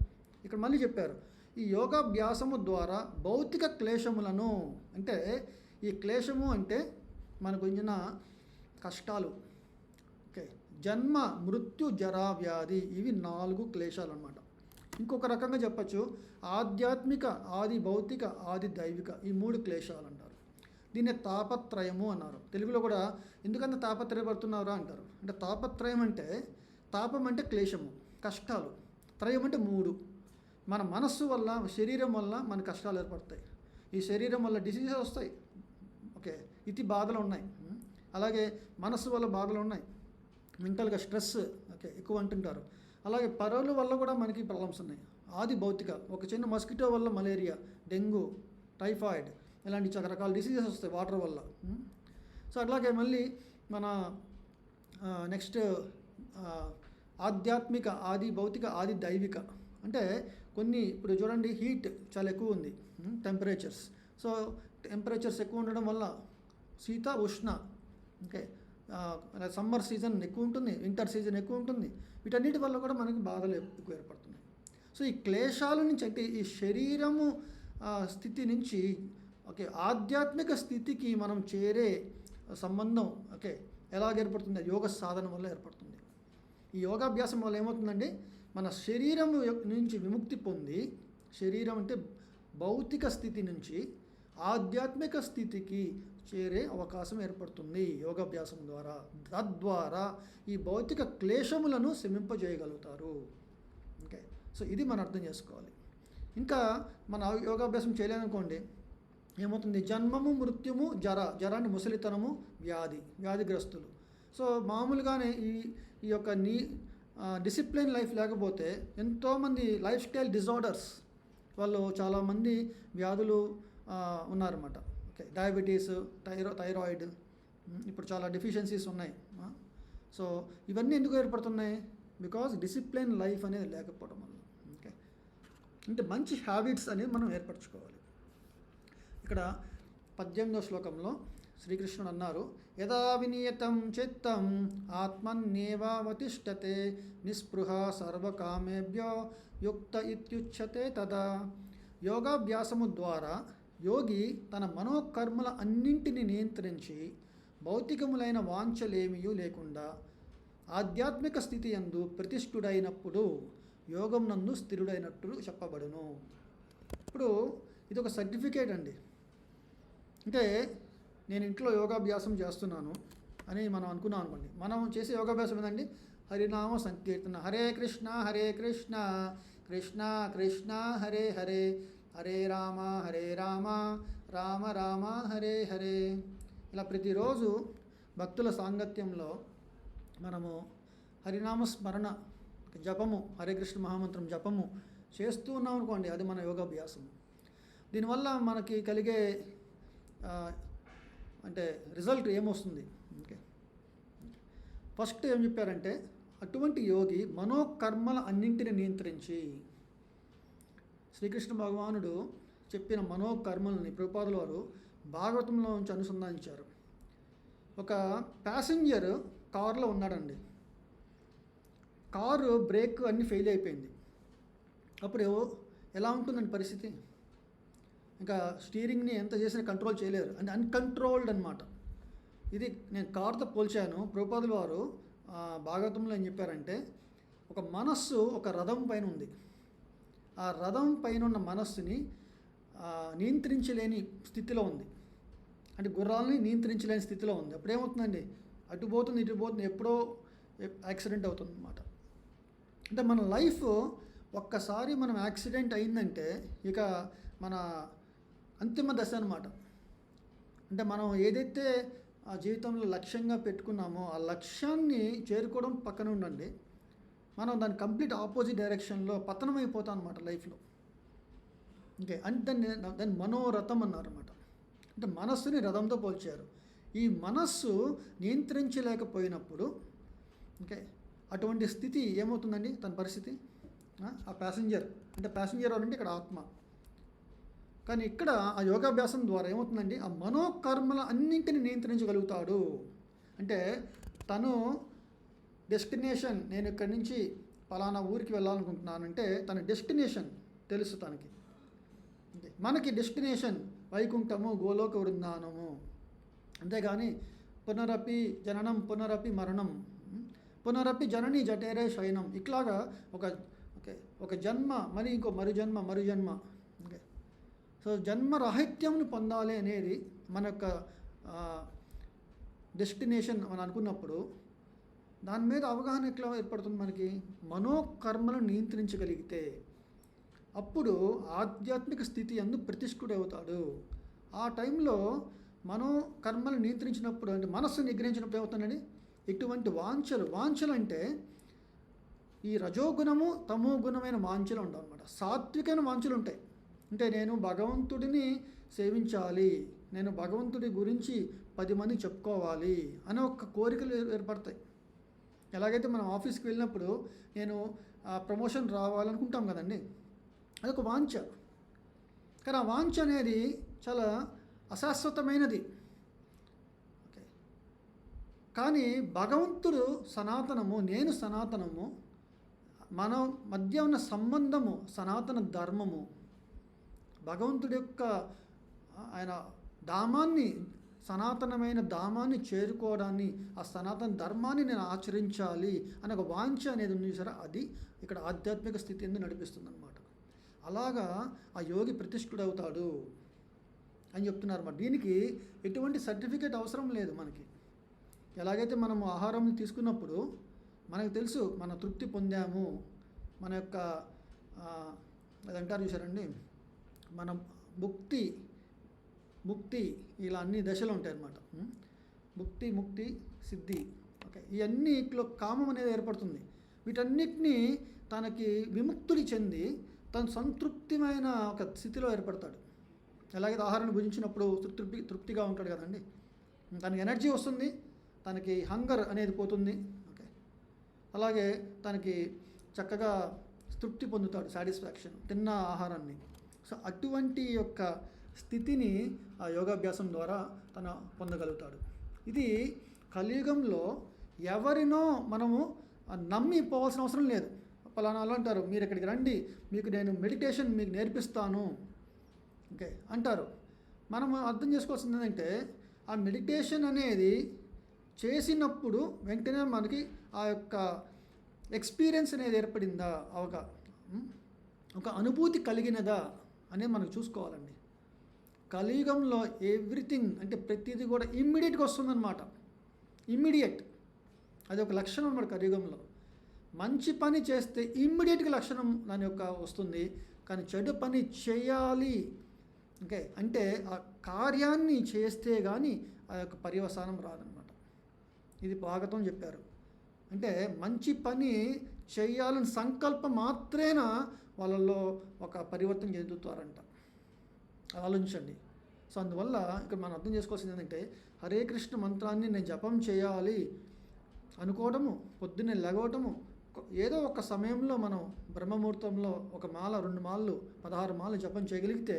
S1: ఇక్కడ మళ్ళీ చెప్పారు, ఈ యోగాభ్యాసము ద్వారా భౌతిక క్లేశములను, అంటే ఈ క్లేశము అంటే మనకు వచ్చిన కష్టాలు, ఓకే, జన్మ, మృత్యు, జరా, వ్యాధి, ఇవి 4 క్లేశాలు అన్నమాట. ఇంకొక రకంగా చెప్పచ్చు, ఆధ్యాత్మిక, ఆది భౌతిక, ఆది దైవిక, ఈ 3 క్లేశాలు అంటారు. దీన్ని తాపత్రయము అన్నారు. తెలుగులో కూడా ఎందుకంత తాపత్రయపడుతున్నారా అంటారు. అంటే తాపత్రయం అంటే, తాపం అంటే క్లేశము, కష్టాలు, త్రయం అంటే 3. మన మనస్సు వల్ల, శరీరం వల్ల మన కష్టాలు ఏర్పడతాయి. ఈ శరీరం వల్ల డిసీజెస్ వస్తాయి. ఓకే, ఇది బాధలు ఉన్నాయి. అలాగే మనస్సు వల్ల బాధలు ఉన్నాయి, మెంటల్గా స్ట్రెస్, ఓకే, ఎక్కువ అంటుంటారు. అలాగే పరువుల వల్ల కూడా మనకి ప్రాబ్లమ్స్ ఉన్నాయి. ఆది భౌతిక, ఒక చిన్న మస్కిటో వల్ల మలేరియా, డెంగ్యూ, టైఫాయిడ్, ఇలాంటి రకరకాల డిసీజెస్ వస్తాయి వాటర్ వల్ల. సో అట్లాగే మళ్ళీ మన నెక్స్ట్ ఆధ్యాత్మిక, ఆది భౌతిక, ఆది దైవిక అంటే కొన్ని ఇప్పుడు చూడండి, హీట్ చాలా ఎక్కువ ఉంది, టెంపరేచర్స్. సో టెంపరేచర్స్ ఎక్కువ ఉండడం వల్ల శీత ఉష్ణ, ఓకే, సమ్మర్ సీజన్ ఎక్కువ ఉంటుంది, వింటర్ సీజన్ ఎక్కువ ఉంటుంది. వీటన్నిటి వల్ల కూడా మనకి బాధలు ఎక్కువ ఏర్పడుతున్నాయి. సో ఈ క్లేశాల నుంచి, అంటే ఈ శరీరము స్థితి నుంచి, ఓకే, ఆధ్యాత్మిక స్థితికి మనం చేరే సంబంధం, ఓకే, ఎలాగ ఏర్పడుతుంది? యోగ సాధన వల్ల ఏర్పడుతుంది. ఈ యోగాభ్యాసం వల్ల ఏమవుతుందండి, మన శరీరం నుంచి విముక్తి పొంది, శరీరం అంటే భౌతిక స్థితి నుంచి ఆధ్యాత్మిక స్థితికి చేరే అవకాశం ఏర్పడుతుంది యోగాభ్యాసం ద్వారా. తద్వారా ఈ భౌతిక క్లేశములను శమింపజేయగలుగుతారు. ఓకే, సో ఇది మనం అర్థం చేసుకోవాలి. ఇంకా మన యోగాభ్యాసం చేయలేదనుకోండి, ఏమవుతుంది? జన్మము, మృత్యుము, జర అంటే ముసలితనము, వ్యాధిగ్రస్తులు. సో మామూలుగానే ఈ యొక్క డిసిప్లిన్ లైఫ్ లేకపోతే ఎంతోమంది లైఫ్ స్టైల్ డిజార్డర్స్ వాళ్ళు చాలామంది వ్యాధులు ఉన్నారన్నమాట. ఓకే, డయాబెటీస్, థైరాయిడ్, ఇప్పుడు చాలా డెఫిషియన్సీస్ ఉన్నాయి. సో ఇవన్నీ ఎందుకు ఏర్పడుతున్నాయి? బికాజ్ డిసిప్లిన్ లైఫ్ అనేది లేకపోవడం వల్ల. ఓకే, అంటే మంచి హ్యాబిట్స్ అనేది మనం ఏర్పరచుకోవాలి. ఇక్కడ 18వ శ్లోకంలో శ్రీకృష్ణుడు అన్నారు, యదా వినియతం చిత్తం ఆత్మన్యేవావతిష్ఠతే నిస్పృహ సర్వకామేభ్యో యుక్త ఇత్యుచ్యతే తదా. యోగాభ్యాసము ద్వారా యోగి తన మనోకర్మల అన్నింటిని నియంత్రించి భౌతికములైన వాంఛలేమియూ లేకుండా ఆధ్యాత్మిక స్థితి యందు ప్రతిష్ఠుడైనప్పుడు యోగం నందు స్థిరుడైనట్టు చెప్పబడును. ఇప్పుడు ఇది ఒక సర్టిఫికేట్ అండి. అంటే నేను ఇంట్లో యోగాభ్యాసం చేస్తున్నాను అని మనం అనుకున్నాం అనుకోండి. మనం చేసే యోగాభ్యాసం ఏంటండి? హరినామ సంకీర్తన, హరే కృష్ణ కృష్ణ కృష్ణ హరే హరే, హరే రామ రామ రామ హరే హరే. ఇలా ప్రతిరోజు భక్తుల సాంగత్యంలో మనము హరినామ స్మరణ జపము, హరే కృష్ణ మహామంత్రం జపము చేస్తూ ఉన్నాం అనుకోండి, అది మన యోగాభ్యాసం. దీనివల్ల మనకి కలిగే అంటే రిజల్ట్ ఏమొస్తుంది? ఓకే, ఫస్ట్ ఏం చెప్పారంటే, అటువంటి యోగి మనోకర్మల అన్నింటిని నియంత్రించి, శ్రీకృష్ణ భగవానుడు చెప్పిన మనోకర్మల్ని ప్రభుపాదుల వారు భాగవతంలో నుంచి అనుసంధానించారు. ఒక ప్యాసింజర్ కారులో ఉన్నాడండి. కారు బ్రేక్ అన్నీ ఫెయిల్ అయిపోయింది. అప్పుడు ఎలా ఉంటుందండి పరిస్థితి? ఇంకా స్టీరింగ్ని ఎంత చేసినా కంట్రోల్ చేయలేరు, అంటే అన్కంట్రోల్డ్ అనమాట. ఇది నేను కారుతో పోల్చాను. ప్రభుపాదుల వారు భాగవతంలో ఏం చెప్పారంటే, ఒక మనస్సు ఒక రథం పైన ఉంది. ఆ రథం పైన ఉన్న మనస్సుని నియంత్రించలేని స్థితిలో ఉంది. అంటే గుర్రాలని నియంత్రించలేని స్థితిలో ఉంది. అప్పుడు ఏమవుతుందండి? అటు పోతుంది, ఇటు పోతుంది, ఎప్పుడో యాక్సిడెంట్ అవుతుంది అన్నమాట. అంటే మన లైఫ్ ఒక్కసారి మనం యాక్సిడెంట్ అయిందంటే ఇక మన అంతిమ దశ అన్నమాట. అంటే మనం ఏదైతే ఆ జీవితంలో లక్ష్యంగా పెట్టుకున్నామో ఆ లక్ష్యాన్ని చేరుకోవడం పక్కన ఉండండి, మనం దాని కంప్లీట్ ఆపోజిట్ డైరెక్షన్లో పతనం అయిపోతాం అనమాట లైఫ్లో. ఓకే, అంటే దాన్ని మనోరథం అన్నారన్నమాట. అంటే మనస్సుని రథంతో పోల్చారు. ఈ మనస్సు నియంత్రించలేకపోయినప్పుడు, ఓకే, అటువంటి స్థితి ఏమవుతుందండి? తన పరిస్థితి ఆ ప్యాసింజర్, అంటే ప్యాసింజర్ అంటే ఇక్కడ ఆత్మ. కానీ ఇక్కడ ఆ యోగాభ్యాసం ద్వారా ఏమవుతుందండి? ఆ మనోకర్మల అన్నింటిని నియంత్రించగలుగుతాడు. అంటే తను డెస్టినేషన్, నేను ఇక్కడి నుంచి పలానా ఊరికి వెళ్ళాలనుకుంటున్నానంటే తన డెస్టినేషన్ తెలుసు తనకి. మనకి డెస్టినేషన్ వైకుంఠము, గోలోక వృందావనము. అంతేగాని పునరపి జననం, పునరపి మరణం, పునరపి జనని జఠేరే శయనం, ఇట్లాగా ఒక జన్మ మరి ఇంకో మరు జన్మ. ఓకే, సో జన్మరాహిత్యంని పొందాలి అనేది మన యొక్క డెస్టినేషన్ అని అనుకున్నప్పుడు దాని మీద అవగాహన ఎట్లా ఏర్పడుతుంది మనకి? మనోకర్మలను నియంత్రించగలిగితే అప్పుడు ఆధ్యాత్మిక స్థితి యందు ప్రతిష్ఠుడవుతాడు. ఆ టైంలో మనోకర్మలను నియంత్రించినప్పుడు, అంటే మనస్సు నిగ్రహించినప్పుడు ఏమవుతుందండి? ఎటువంటి వాంఛలు అంటే ఈ రజోగుణము తమో గుణమైన వాంఛలు ఉండవు అనమాట. సాత్వికమైన వాంఛలు ఉంటాయి. అంటే నేను భగవంతుడిని సేవించాలి, నేను భగవంతుడి గురించి 10 మంది చెప్పుకోవాలి అనే ఒక కోరికలు ఏర్పడతాయి. ఎలాగైతే మనం ఆఫీస్కి వెళ్ళినప్పుడు నేను ప్రమోషన్ రావాలనుకుంటాం కదండి, అదొక వాంఛ. కానీ ఆ వాంఛ అనేది చాలా అశాశ్వతమైనది. ఓకే, కానీ భగవంతుడు సనాతనము, నేను సనాతనము, మన మధ్య ఉన్న సంబంధము సనాతన ధర్మము. భగవంతుడి యొక్క ఆయన ధామాన్ని, సనాతనమైన ధామాన్ని చేరుకోవడాన్ని, ఆ సనాతన ధర్మాన్ని నేను ఆచరించాలి అనే ఒక వాంఛ అనేది ఉంది చూసారా, అది ఇక్కడ ఆధ్యాత్మిక స్థితి ఎందుకు నడిపిస్తుంది అనమాట. అలాగా ఆ యోగి ప్రతిష్ఠుడవుతాడు అని చెప్తున్నారు అన్నమాట. దీనికి ఎటువంటి సర్టిఫికేట్ అవసరం లేదు మనకి. ఎలాగైతే మనము ఆహారం తీసుకున్నప్పుడు మనకు తెలుసు మన తృప్తి పొందాము, మన యొక్క అదంటారు చూసారండి, మన ముక్తి ఇలా అన్ని దశలు ఉంటాయి అన్నమాట. ముక్తి సిద్ధి. ఓకే, ఇవన్నీలో కామం అనేది ఏర్పడుతుంది. వీటన్నిటినీ తనకి విముక్తుడి చెంది తను సంతృప్తిమైన ఒక స్థితిలో ఏర్పడతాడు. ఎలాగైతే ఆహారాన్ని భుజించినప్పుడు తృప్తిగా ఉంటాడు కదండి, తనకి ఎనర్జీ వస్తుంది, తనకి హంగర్ అనేది పోతుంది. ఓకే, అలాగే తనకి చక్కగా తృప్తి పొందుతాడు, సాటిస్ఫాక్షన్ తిన్న ఆహారాన్ని. సో అటువంటి యొక్క స్థితిని ఆ యోగాభ్యాసం ద్వారా తను పొందగలుగుతాడు. ఇది కలియుగంలో ఎవరినో మనము నమ్మి పోవాల్సిన అవసరం లేదు. పలానా వాళ్ళు అంటారు, మీరు ఇక్కడికి రండి, మీకు నేను మెడిటేషన్ మీకు నేర్పిస్తాను, ఓకే అంటారు. మనం అర్థం చేసుకోవాల్సింది ఏంటంటే, ఆ మెడిటేషన్ అనేది చేసినప్పుడు వెంటనే మనకి ఆ యొక్క ఎక్స్పీరియన్స్ అనేది ఏర్పడిందా, ఒక అనుభూతి కలిగినదా అనేది మనం చూసుకోవాలండి. కలియుగంలో ఎవ్రీథింగ్ అంటే ప్రతిదీ కూడా ఇమ్మీడియట్గా వస్తుందన్నమాట. ఇమ్మీడియట్ అది ఒక లక్షణం అన్నమాట కలియుగంలో. మంచి పని చేస్తే ఇమ్మీడియట్గా లక్షణం దాని యొక్క వస్తుంది, కానీ చెడు పని చేయాలి ఓకే అంటే ఆ కార్యాన్ని చేస్తే కానీ ఆ యొక్క పర్యవసానం రాదనమాట. ఇది భాగవతం చెప్పారు. అంటే మంచి పని చేయాలని సంకల్పం మాత్రేన వాళ్ళల్లో ఒక పరివర్తన చెందుతారంట. ఆలోచించండి. సో అందువల్ల ఇక్కడ మనం అర్థం చేసుకోవాల్సింది ఏంటంటే, హరే కృష్ణ మంత్రాన్ని నేను జపం చేయాలి అనుకోవడము, పొద్దున్నే లెగవటము, ఏదో ఒక సమయంలో మనం బ్రహ్మముహూర్తంలో 1 మాల 2 మాలలు 16 మాలలు జపం చేయగలిగితే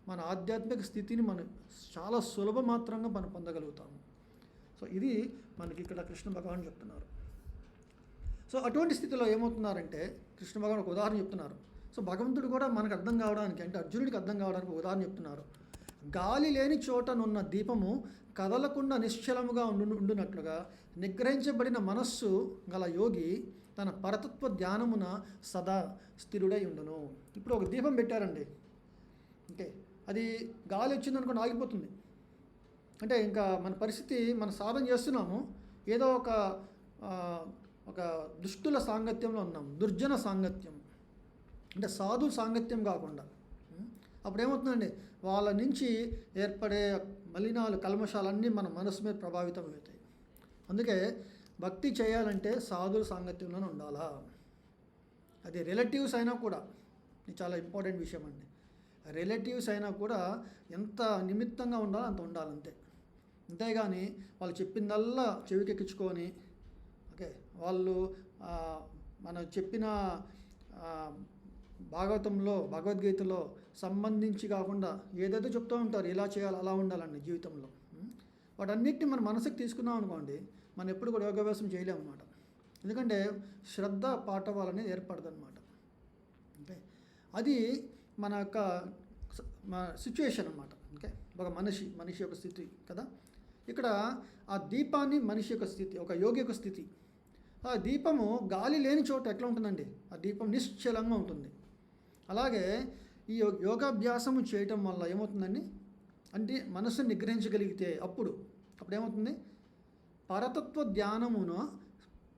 S1: మన ఆధ్యాత్మిక స్థితిని మనం చాలా సులభమాత్రంగా మనం పొందగలుగుతాము. సో ఇది మనకి ఇక్కడ కృష్ణ భగవాన్ చెప్తున్నారు. సో అటువంటి స్థితిలో ఏమవుతున్నారంటే కృష్ణ భగవాన్ ఒక ఉదాహరణ చెప్తున్నారు. సో భగవంతుడు కూడా మనకు అర్థం కావడానికి, అంటే అర్జునుడికి అర్థం కావడానికి ఒక ఉదాహరణ చెప్తున్నారు. గాలి లేని చోటనున్న దీపము కదలకుండా నిశ్చలముగా ఉండునట్లుగా నిగ్రహించబడిన మనస్సు గల యోగి తన పరతత్వ ధ్యానమున సదా స్థిరుడై ఉండును. ఇప్పుడు ఒక దీపం పెట్టారండి, ఓకే, అది గాలి వచ్చిందనుకోండి ఆగిపోతుంది. అంటే ఇంకా మన పరిస్థితి, మన సాధన చేస్తున్నాము, ఏదో ఒక దుష్టుల సాంగత్యంలో ఉన్నాం, దుర్జన సాంగత్యం, అంటే సాధు సాంగత్యం కాకుండా. అప్పుడు ఏమవుతుందండి, వాళ్ళ నుంచి ఏర్పడే మలినాలు కల్మషాలన్నీ మన మనసు మీద ప్రభావితం అవుతాయి. అందుకే భక్తి చేయాలంటే సాధుల సాంగత్యంలోనే ఉండాలా. అది రిలేటివ్స్ అయినా కూడా, ఇది చాలా ఇంపార్టెంట్ విషయం అండి. రిలేటివ్స్ అయినా కూడా ఎంత నిమిత్తంగా ఉండాలో అంత ఉండాలంతే. అంతేగాని వాళ్ళు చెప్పిందల్లా చెవికెక్కించుకొని, ఓకే, వాళ్ళు మనం చెప్పిన భాగవతంలో భగవద్గీతలో సంబంధించి కాకుండా ఏదైతే చెప్తూ ఉంటారు, ఇలా చేయాలి అలా ఉండాలండి జీవితంలో, వాటన్నిటిని మన మనసుకు తీసుకున్నాం అనుకోండి, మనం ఎప్పుడు కూడా యోగాభ్యాసం చేయలేము అన్నమాట. ఎందుకంటే శ్రద్ధ పాఠవాలు అనేది ఏర్పడదన్నమాట. ఓకే, అది మన యొక్క సిచ్యువేషన్ అన్నమాట. ఓకే, ఒక మనిషి యొక్క స్థితి కదా. ఇక్కడ ఆ దీపాన్ని మనిషి యొక్క స్థితి, ఒక యోగి యొక్క స్థితి. ఆ దీపము గాలి లేని చోట ఎట్లా ఉంటుందండి, ఆ దీపం నిశ్చలంగా ఉంటుంది. అలాగే ఈ యోగాభ్యాసము చేయటం వల్ల ఏమవుతుందండి అంటే మనసుని నిగ్రహించగలిగితే అప్పుడు ఏమవుతుంది, పరతత్వ ధ్యానమున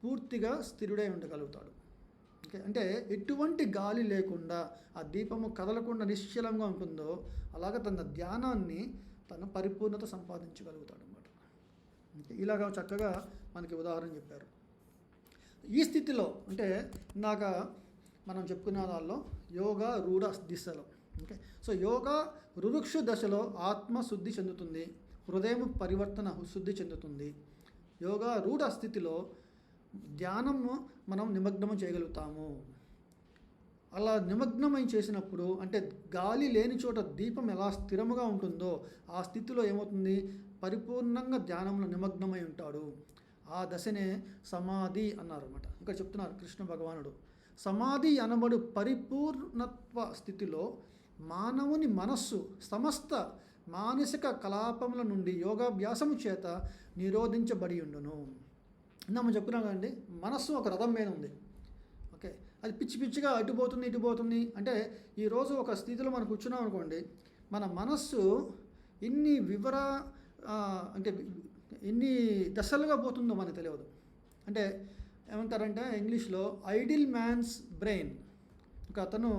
S1: పూర్తిగా స్థిరుడై ఉండగలుగుతాడు. ఓకే, అంటే ఎటువంటి గాలి లేకుండా ఆ దీపము కదలకుండా నిశ్చలంగా ఉంటుందో అలాగే తన ధ్యానాన్ని తను పరిపూర్ణత సంపాదించగలుగుతాడు అన్నమాట. ఇలాగా చక్కగా మనకి ఉదాహరణ చెప్పారు. ఈ స్థితిలో అంటే ఇందాక మనం చెప్పుకున్న దానిలో యోగా రూఢ దిశలో, ఓకే, సో యోగా రురుక్షు దశలో ఆత్మ శుద్ధి చెందుతుంది, హృదయం పరివర్తన శుద్ధి చెందుతుంది. యోగా రూఢ స్థితిలో ధ్యానము మనం నిమగ్నము చేయగలుగుతాము. అలా నిమగ్నమై చేసినప్పుడు, అంటే గాలి లేని చోట దీపం ఎలా స్థిరముగా ఉంటుందో ఆ స్థితిలో ఏమవుతుంది, పరిపూర్ణంగా ధ్యానంలో నిమగ్నమై ఉంటాడు. ఆ దశనే సమాధి అన్నారు అన్నమాట. ఇక్కడ చెప్తున్నారు కృష్ణ భగవానుడు, సమాధి అనబడు పరిపూర్ణత్వ స్థితిలో మానవుని మనస్సు సమస్త మానసిక కలాపముల నుండి యోగాభ్యాసము చేత నిరోధించబడి ఉండును. ఇందాక మనం చెప్పుకున్నాం కదండి, మనస్సు ఒక రథం మీద ఉంది. ఓకే, అది పిచ్చి పిచ్చిగా అటు పోతుంది ఇటు పోతుంది. అంటే ఈరోజు ఒక స్థితిలో మనం కూర్చున్నాం అనుకోండి, మన మనస్సు ఎన్ని అంటే ఎన్ని దశలుగా పోతుందో మనకు తెలియదు. అంటే ఏమంటారంటే ఇంగ్లీష్లో ఐడిల్ మ్యాన్స్ బ్రెయిన్. ఒక అతను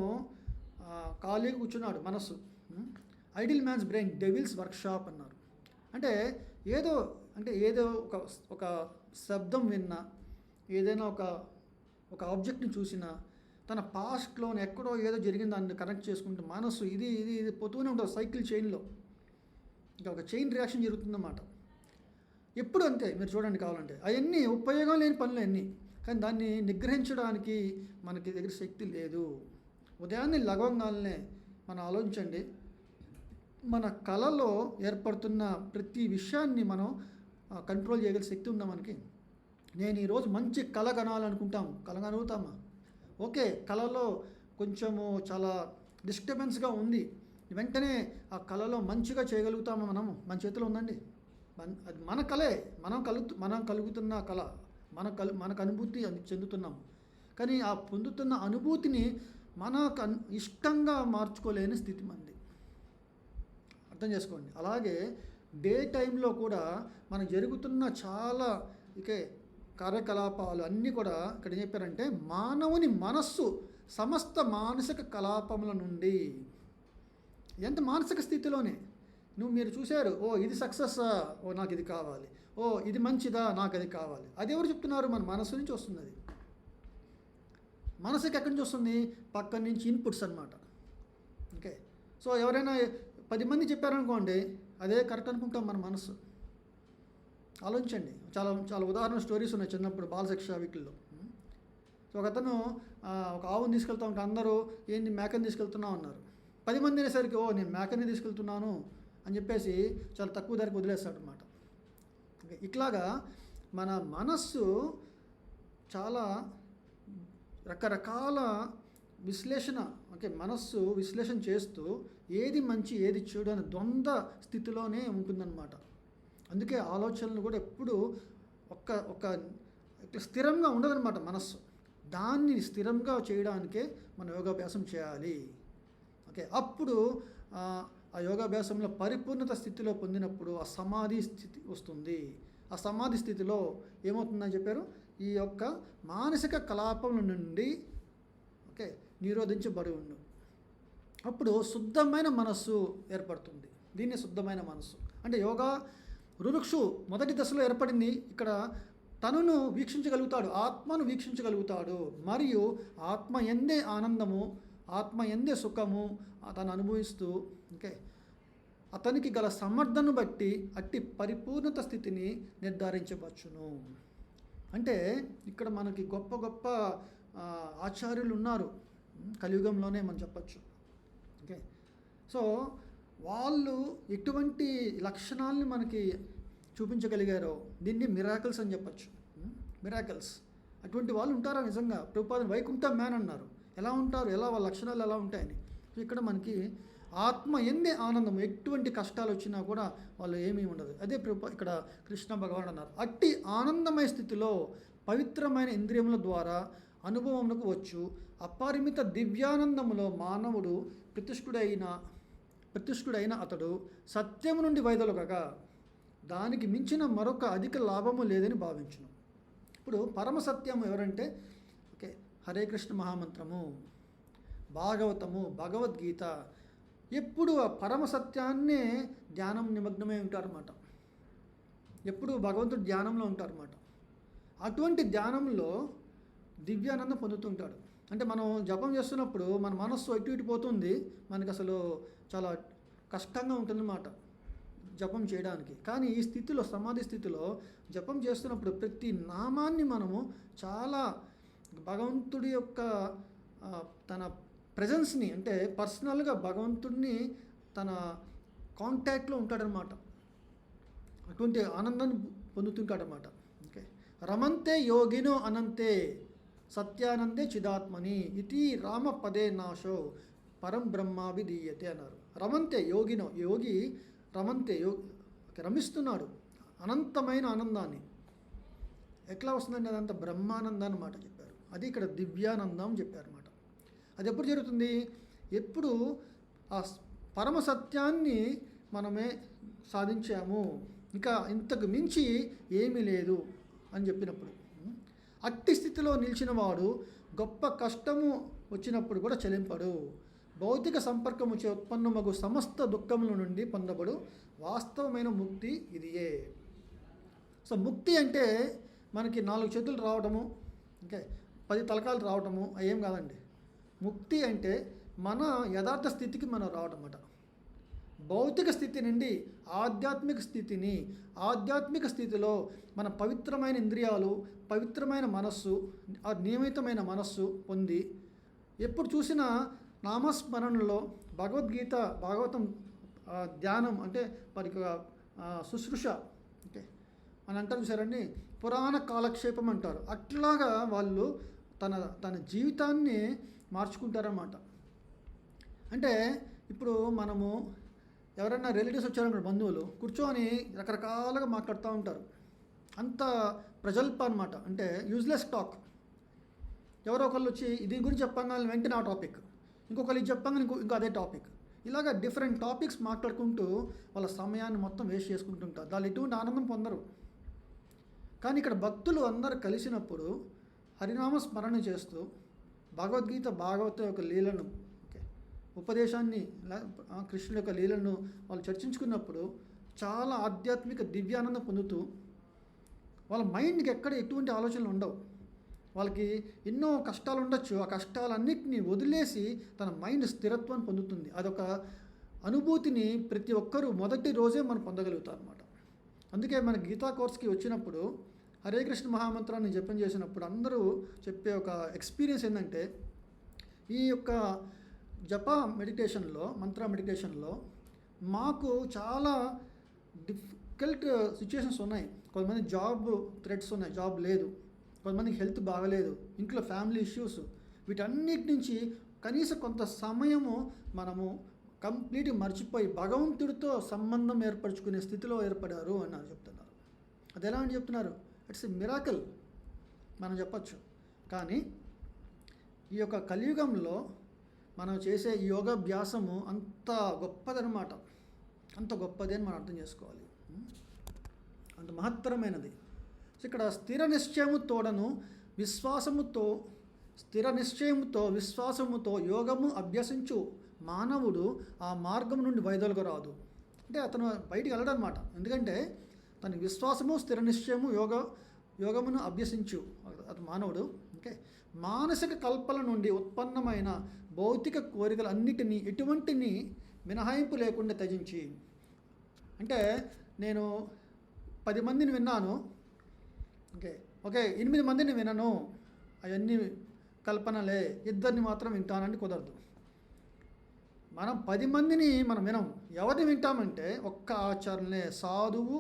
S1: ఖాళీగా కూర్చున్నాడు మనస్సు. Idle man's brain devil's workshop అన్నారు. అంటే ఏదో ఒక శబ్దం విన్నా, ఏదైనా ఒక ఆబ్జెక్ట్ని చూసినా, తన పాస్ట్లోనే ఎక్కడో ఏదో జరిగింది దాన్ని కనెక్ట్ చేసుకుంటూ మనస్సు ఇది పోతూనే ఉంటుంది సైకిల్ చైన్లో. ఇంకా ఒక చైన్ రియాక్షన్ జరుగుతుందన్నమాట. ఎప్పుడు అంతే, మీరు చూడండి కావాలంటే అవన్నీ ఉపయోగం లేని పనులు అన్నీ. కానీ దాన్ని నిగ్రహించడానికి మనకి దగ్గర శక్తి లేదు. ఉదయాన్నే లగవంగానే మనం ఆలోచించండి, మన కళలో ఏర్పడుతున్న ప్రతి విషయాన్ని మనం కంట్రోల్ చేయగల శక్తి ఉందా మనకి? నేను ఈరోజు మంచి కళ కనగలుగుతామా? ఓకే, కళలో కొంచెము చాలా డిస్టర్బెన్స్గా ఉంది, వెంటనే ఆ కళలో మంచిగా చేయగలుగుతామా? మన చేతిలో ఉందండి. అది మన కళే, మనం కలుగుతున్న కళ, మనకు అనుభూతి చెందుతున్నాం. కానీ ఆ పొందుతున్న అనుభూతిని మనకు ఇష్టంగా మార్చుకోలేని స్థితి మంది. అర్థం చేసుకోండి. అలాగే డే టైంలో కూడా మనకు జరుగుతున్న చాలా కార్యకలాపాలు అన్నీ కూడా ఇక్కడ ఏం చెప్పారంటే మానవుని మనస్సు సమస్త మానసిక కలాపముల నుండి, ఎంత మానసిక స్థితిలోనే మీరు చూశారు, ఇది సక్సెస్సా, నాకు ఇది కావాలి, ఇది మంచిదా, నాకు అది కావాలి. అది ఎవరు చెప్తున్నారు? మన మనస్సు నుంచి వస్తుంది. అది మనసుకి ఎక్కడి నుంచి వస్తుంది? పక్కన నుంచి ఇన్పుట్స్ అనమాట. ఓకే, సో ఎవరైనా 10 మంది చెప్పారనుకోండి, అదే కరెక్ట్ అనుకుంటాం మన మనసు. ఆలోచించండి, చాలా చాలా ఉదాహరణ స్టోరీస్ ఉన్నాయి చిన్నప్పుడు బాలశిక్ష వీటిల్లో. సో ఒక అతను ఒక ఆవుని తీసుకెళ్తా ఉంటే అందరూ ఏంటి మేకని తీసుకెళ్తున్నావు అన్నారు. 10 మంది అనేసరికి నేను మేకని తీసుకెళ్తున్నాను అని చెప్పేసి చాలా తక్కువ ధరకు వదిలేస్తాడు అనమాట. ఇట్లాగా మన మనస్సు చాలా రకరకాల విశ్లేషణ, మనస్సు విశ్లేషణ చేస్తూ ఏది మంచి ఏది చెడు అనే ద్వంద్వ స్థితిలోనే ఉంటుందన్నమాట. అందుకే ఆలోచనలు కూడా ఎప్పుడు ఒక స్థిరంగా ఉండదన్నమాట మనస్సు. దాన్ని స్థిరంగా చేయడానికే మనం యోగాభ్యాసం చేయాలి. ఓకే, అప్పుడు ఆ యోగాభ్యాసంలో పరిపూర్ణత స్థితిలో పొందినప్పుడు ఆ సమాధి స్థితి వస్తుంది. ఆ సమాధి స్థితిలో ఏమవుతుందని చెప్పారు, ఈ యొక్క మానసిక కలాపం నుండి నిరోధించబడి ఉండు. అప్పుడు శుద్ధమైన మనస్సు ఏర్పడుతుంది. దీన్ని శుద్ధమైన మనస్సు అంటే యోగా రురుక్షు మొదటి దశలో ఏర్పడింది. ఇక్కడ తనను వీక్షించగలుగుతాడు, ఆత్మను వీక్షించగలుగుతాడు, మరియు ఆత్మ ఎందే ఆనందము, ఆత్మ ఎందే సుఖము తను అనుభవిస్తూ అతనికి గల సమర్థను బట్టి అట్టి పరిపూర్ణత స్థితిని నిర్ధారించవచ్చును. అంటే ఇక్కడ మనకి గొప్ప గొప్ప ఆచార్యులు ఉన్నారు కలియుగంలోనే మనం చెప్పచ్చు. ఓకే, సో వాళ్ళు ఎటువంటి లక్షణాలని మనకి చూపించగలిగారో దీన్ని మిరాకిల్స్ అని చెప్పచ్చు. మిరాకిల్స్ అటువంటి వాళ్ళు ఉంటారా నిజంగా? ప్రభుపాద వైకుంఠ మ్యాన్ అన్నారు. ఎలా ఉంటారు, వాళ్ళ లక్షణాలు ఎలా ఉంటాయని. సో ఇక్కడ మనకి ఆత్మ ఎందే ఆనందం, ఎటువంటి కష్టాలు వచ్చినా కూడా వాళ్ళు ఏమీ ఉండదు. అదే ఇక్కడ కృష్ణ భగవాన్ అన్నారు, అట్టి ఆనందమయ స్థితిలో పవిత్రమైన ఇంద్రియముల ద్వారా అనుభవమునకు వచ్చు అపరిమిత దివ్యానందములో మానవుడు ప్రతిష్ఠుడైన అతడు సత్యము నుండి వైదొలగగా దానికి మించిన మరొక అధిక లాభము లేదని భావించును. ఇప్పుడు పరమసత్యం ఎవరంటే హరే కృష్ణ మహామంత్రము, భాగవతము, భగవద్గీత, ఎప్పుడు ఆ పరమసత్యాన్నే ధ్యానం నిమగ్నమై ఉంటారన్నమాట. ఎప్పుడు భగవంతుడు ధ్యానంలో ఉంటారన్నమాట. అటువంటి ధ్యానంలో దివ్యానందం పొందుతుంటాడు. అంటే మనం జపం చేస్తున్నప్పుడు మన మనస్సు ఇటు పోతుంది, మనకి అసలు చాలా కష్టంగా ఉంటుందన్నమాట జపం చేయడానికి. కానీ ఈ స్థితిలో, సమాధి స్థితిలో జపం చేస్తున్నప్పుడు ప్రతి నామాన్ని మనము చాలా భగవంతుడి యొక్క తన ప్రజెన్స్ని అంటే పర్సనల్గా భగవంతుడిని తన కాంటాక్ట్లో ఉంటాడనమాట. అటువంటి ఆనందాన్ని పొందుతుంటాడనమాట. ఓకే, రమంతే యోగినో అనంతే సత్యానందే చిదాత్మని ఇది రామ పదే నాశో పరం బ్రహ్మాభిధీయతే అన్నారు. రమంతే యోగినో, యోగి రమంతే రమిస్తున్నాడు అనంతమైన ఆనందాన్ని. ఎట్లా వస్తుందండి? అదంతా బ్రహ్మానందం అన్నమాట చెప్పారు. అది ఇక్కడ దివ్యానందం చెప్పారు అన్నమాట. అది ఎప్పుడు జరుగుతుంది? ఎప్పుడు ఆ పరమ సత్యాన్ని మనమే సాధించాము, ఇంకా ఇంతకు మించి ఏమీ లేదు అని చెప్పినప్పుడు. అట్టి స్థితిలో నిలిచిన వాడు గొప్ప కష్టము వచ్చినప్పుడు కూడా చెలింపడు. భౌతిక సంపర్కము చే ఉత్పన్నమగు సమస్త దుఃఖముల నుండి పొందబడు వాస్తవమైన ముక్తి ఇదియే. సో ముక్తి అంటే మనకి 4 చేతులు రావటము, ఓకే, 10 తలకాలు రావటము ఏం కాదండి. ముక్తి అంటే మన యథార్థ స్థితికి మనం రావటం అన్నమాట. భౌతిక స్థితి నుండి ఆధ్యాత్మిక స్థితిని, ఆధ్యాత్మిక స్థితిలో మన పవిత్రమైన ఇంద్రియాలు, పవిత్రమైన మనస్సు, ఆ నియమితమైన మనస్సు పొంది ఎప్పుడు చూసినా నామస్మరణలో భగవద్గీత, భాగవతం ధ్యానం అంటే మరి శుశ్రూష, ఓకే, అని అంటారు చూసారండి, పురాణ కాలక్షేపం అంటారు. అట్లాగా వాళ్ళు తన జీవితాన్ని మార్చుకుంటారన్నమాట. అంటే ఇప్పుడు మనము ఎవరైనా రిలేటివ్స్ వచ్చారన్నమాట, బంధువులు కూర్చొని రకరకాలుగా మాట్లాడుతూ ఉంటారు. అంత ప్రజల్ప అనమాట, అంటే యూజ్లెస్ టాక్. ఎవరో ఒకళ్ళు వచ్చి దీని గురించి చెప్పంగానే వెంటనే ఆ టాపిక్, ఇంకొకళ్ళు ఇది చెప్పంగానే ఇంకో అదే టాపిక్, ఇలాగ డిఫరెంట్ టాపిక్స్ మాట్లాడుకుంటూ వాళ్ళ సమయాన్ని మొత్తం వేస్ట్ చేసుకుంటుంటారు. దాని ఎటువంటి ఆనందం పొందరు. కానీ ఇక్కడ భక్తులు అందరు కలిసినప్పుడు హరినామ స్మరణ చేస్తూ భగవద్గీత, భాగవత యొక్క లీలను, ఓకే, ఉపదేశాన్ని, కృష్ణుడి యొక్క లీలను వాళ్ళు చర్చించుకున్నప్పుడు చాలా ఆధ్యాత్మిక దివ్యానందం పొందుతూ వాళ్ళ మైండ్కి ఎక్కడ ఎటువంటి ఆలోచనలు ఉండవు. వాళ్ళకి ఎన్నో కష్టాలు ఉండొచ్చు, ఆ కష్టాలన్నింటినీ వదిలేసి తన మైండ్ స్థిరత్వాన్ని పొందుతుంది. అదొక అనుభూతిని ప్రతి ఒక్కరూ మొదటి రోజే మనం పొందగలుగుతారు అన్నమాట. అందుకే మన గీతా కోర్స్కి వచ్చినప్పుడు హరే కృష్ణ మహామంత్రాన్ని జపం చేసినప్పుడు అందరూ చెప్పే ఒక ఎక్స్పీరియన్స్ ఏంటంటే, ఈ యొక్క జప మెడిటేషన్లో, మంత్ర మెడిటేషన్లో మాకు చాలా డిఫికల్ట్ సిచ్యుయేషన్స్ ఉన్నాయి. కొంతమంది జాబ్ థ్రెడ్స్ ఉన్నాయి, జాబ్ లేదు, కొంతమందికి హెల్త్ బాగలేదు, ఇంట్లో ఫ్యామిలీ ఇష్యూస్, వీటన్నిటి నుంచి కనీసం కొంత సమయము మనము కంప్లీట్గా మర్చిపోయి భగవంతుడితో సంబంధం ఏర్పరచుకునే స్థితిలో ఏర్పడారు అని చెప్తున్నారు. అది ఎలా అని చెప్తున్నారు? ఇట్స్ ఎ మిరాకిల్ మనం చెప్పచ్చు. కానీ ఈ యొక్క కలియుగంలో మనం చేసే ఈ యోగాభ్యాసము అంత గొప్పదనమాట, అంత గొప్పది అని మనం అర్థం చేసుకోవాలి. అంత మహత్తరమైనది. సో ఇక్కడ స్థిర నిశ్చయము తోడను విశ్వాసముతో యోగము అభ్యసించు మానవుడు ఆ మార్గం నుండి వైదొలగరాదు. అంటే అతను బయటికి వెళ్ళడనమాట. ఎందుకంటే తన విశ్వాసము, స్థిర నిశ్చయము, యోగమును అభ్యసించు అతను మానవుడు, ఓకే, మానసిక కల్పన నుండి ఉత్పన్నమైన భౌతిక కోరికలు అన్నిటినీ ఎటువంటిని మినహాయింపు లేకుండా త్యజించి. అంటే నేను 10 మందిని విన్నాను, ఓకే 8 మందిని వినను, అవన్నీ కల్పనలే, 2 మాత్రం వింటానని కుదరదు. మనం 10 మందిని మనం వినం. ఎవరిని వింటామంటే ఒక్క ఆచార్యులనే, సాధువు,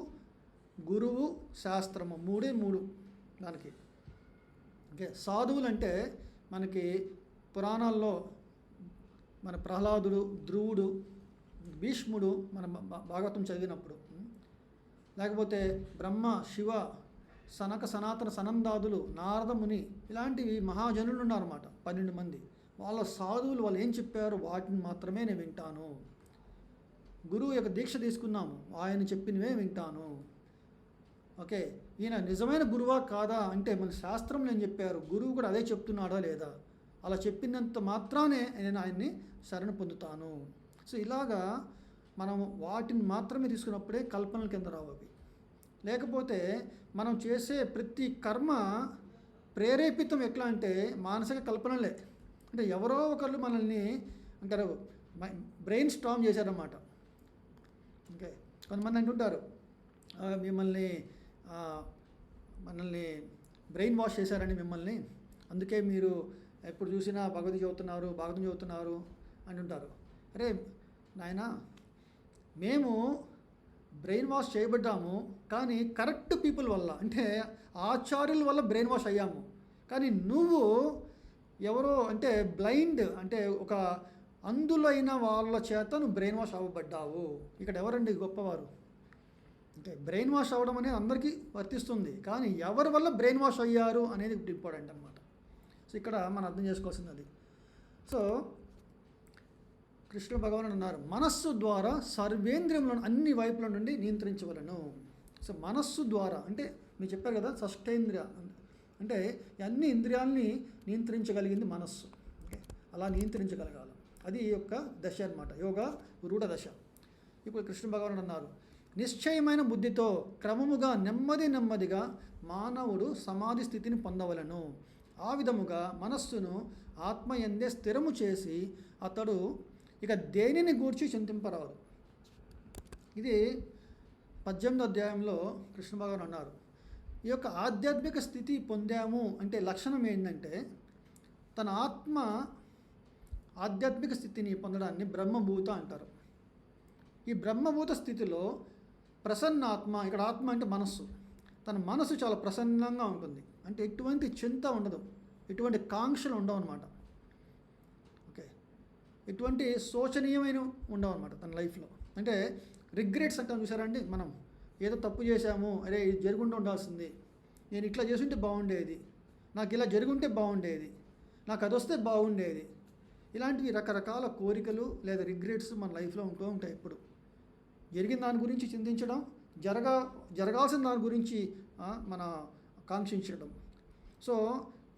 S1: గురువు, శాస్త్రము, 3 దానికి. ఓకే, సాధువులు అంటే మనకి పురాణాల్లో మన ప్రహ్లాదుడు, ధ్రువుడు, భీష్ముడు మన భాగవతం చదివినప్పుడు, లేకపోతే బ్రహ్మ, శివ, సనక, సనాతన, సనందాదులు, నారదముని, ఇలాంటివి మహాజనులు ఉన్నారన్నమాట 12 మంది. వాళ్ళ సాధువులు వాళ్ళు ఏం చెప్పారు వాటిని మాత్రమే నేను వింటాను. గురువు యొక్క దీక్ష తీసుకున్నాము, ఆయన చెప్పినవే వింటాను. ఓకే, ఈయన నిజమైన గురువా కాదా అంటే మన శాస్త్రంలో ఏం చెప్పారు, గురువు కూడా అదే చెప్తున్నాడా లేదా, అలా చెప్పినంత మాత్రానే నేను ఆయన్ని శరణ పొందుతాను. సో ఇలాగా మనం వాటిని మాత్రమే తీసుకున్నప్పుడే కల్పనల కింద రావు అవి. లేకపోతే మనం చేసే ప్రతి కర్మ ప్రేరేపితం ఎట్లా అంటే మానసిక కల్పనలే. అంటే ఎవరో ఒకళ్ళు మనల్ని అంటారు బ్రెయిన్ స్టార్మ్ చేశారన్నమాట. ఓకే, కొంతమంది అంటుంటారు మనల్ని బ్రెయిన్ వాష్ చేశారని మిమ్మల్ని, అందుకే మీరు ఎప్పుడు చూసినా భాగవతం చదువుతున్నారు అంటుంటారు. అరే నాయనా, మేము బ్రెయిన్ వాష్ చేయబడ్డాము, కానీ కరెక్ట్ పీపుల్ వల్ల, అంటే ఆచార్యుల వల్ల బ్రెయిన్ వాష్ అయ్యాము. కానీ నువ్వు ఎవరో అంటే బ్లైండ్, అంటే ఒక అందులైన వాళ్ళ చేత నువ్వు బ్రెయిన్ వాష్ అవ్వబడ్డావు. ఇక్కడ ఎవరండి గొప్పవారు? అంటే బ్రెయిన్ వాష్ అవ్వడం అనేది అందరికీ వర్తిస్తుంది, కానీ ఎవరి వల్ల బ్రెయిన్ వాష్ అయ్యారు అనేది ఇంపార్టెంట్ అనమాట. సో ఇక్కడ మనం అర్థం చేసుకోవాల్సింది అది. సో కృష్ణ భగవానుడు అన్నారు, మనస్సు ద్వారా సర్వేంద్రియములను అన్ని వైపుల నుండి నియంత్రించవలను. సో మనస్సు ద్వారా అంటే మీరు చెప్పారు కదా, షష్టేంద్రియ అంటే అన్ని ఇంద్రియాలని నియంత్రించగలిగింది మనస్సు. ఓకే, అలా నియంత్రించగలగాలి. అది ఈ యొక్క దశ అనమాట, యోగా రూఢ దశ. ఇప్పుడు కృష్ణ భగవానుడు అన్నారు, నిశ్చయమైన బుద్ధితో క్రమముగా నెమ్మదిగా మానవుడు సమాధి స్థితిని పొందవలను. ఆ విధముగా మనస్సును ఆత్మయందే స్థిరము చేసి అతడు ఇక దేనిని గూర్చి చింతింపరాదు. ఇది 18వ అధ్యాయంలో కృష్ణ భగవాన్ అన్నారు. ఈ యొక్క ఆధ్యాత్మిక స్థితి పొందాము అంటే లక్షణం ఏంటంటే, తన ఆత్మ ఆధ్యాత్మిక స్థితిని పొందడాన్ని బ్రహ్మభూత అంటారు. ఈ బ్రహ్మభూత స్థితిలో ప్రసన్నాత్మ, ఇక్కడ ఆత్మ అంటే మనస్సు, తన మనసు చాలా ప్రసన్నంగా ఉంటుంది. అంటే ఎటువంటి చింత ఉండదు, ఎటువంటి కాంక్షలు ఉండవు అనమాట. ఓకే, ఎటువంటి శోచనీయమైన ఉండవు అనమాట తన లైఫ్లో. అంటే రిగ్రెట్స్ అంటాం చూసారా అండి, మనం ఏదో తప్పు చేశాము, అరే ఇది జరుగుంటూ ఉండాల్సింది, నేను ఇట్లా చేసుంటే బాగుండేది, నాకు ఇలా జరుగుంటే బాగుండేది, నాకు అది వస్తే బాగుండేది, ఇలాంటివి రకరకాల కోరికలు లేదా రిగ్రెట్స్ మన లైఫ్లో ఉంటూ ఉంటాయి. ఇప్పుడు జరిగిన దాని గురించి చింతించడం, జరగాల్సిన దాని గురించి మన కాంక్షించడం. సో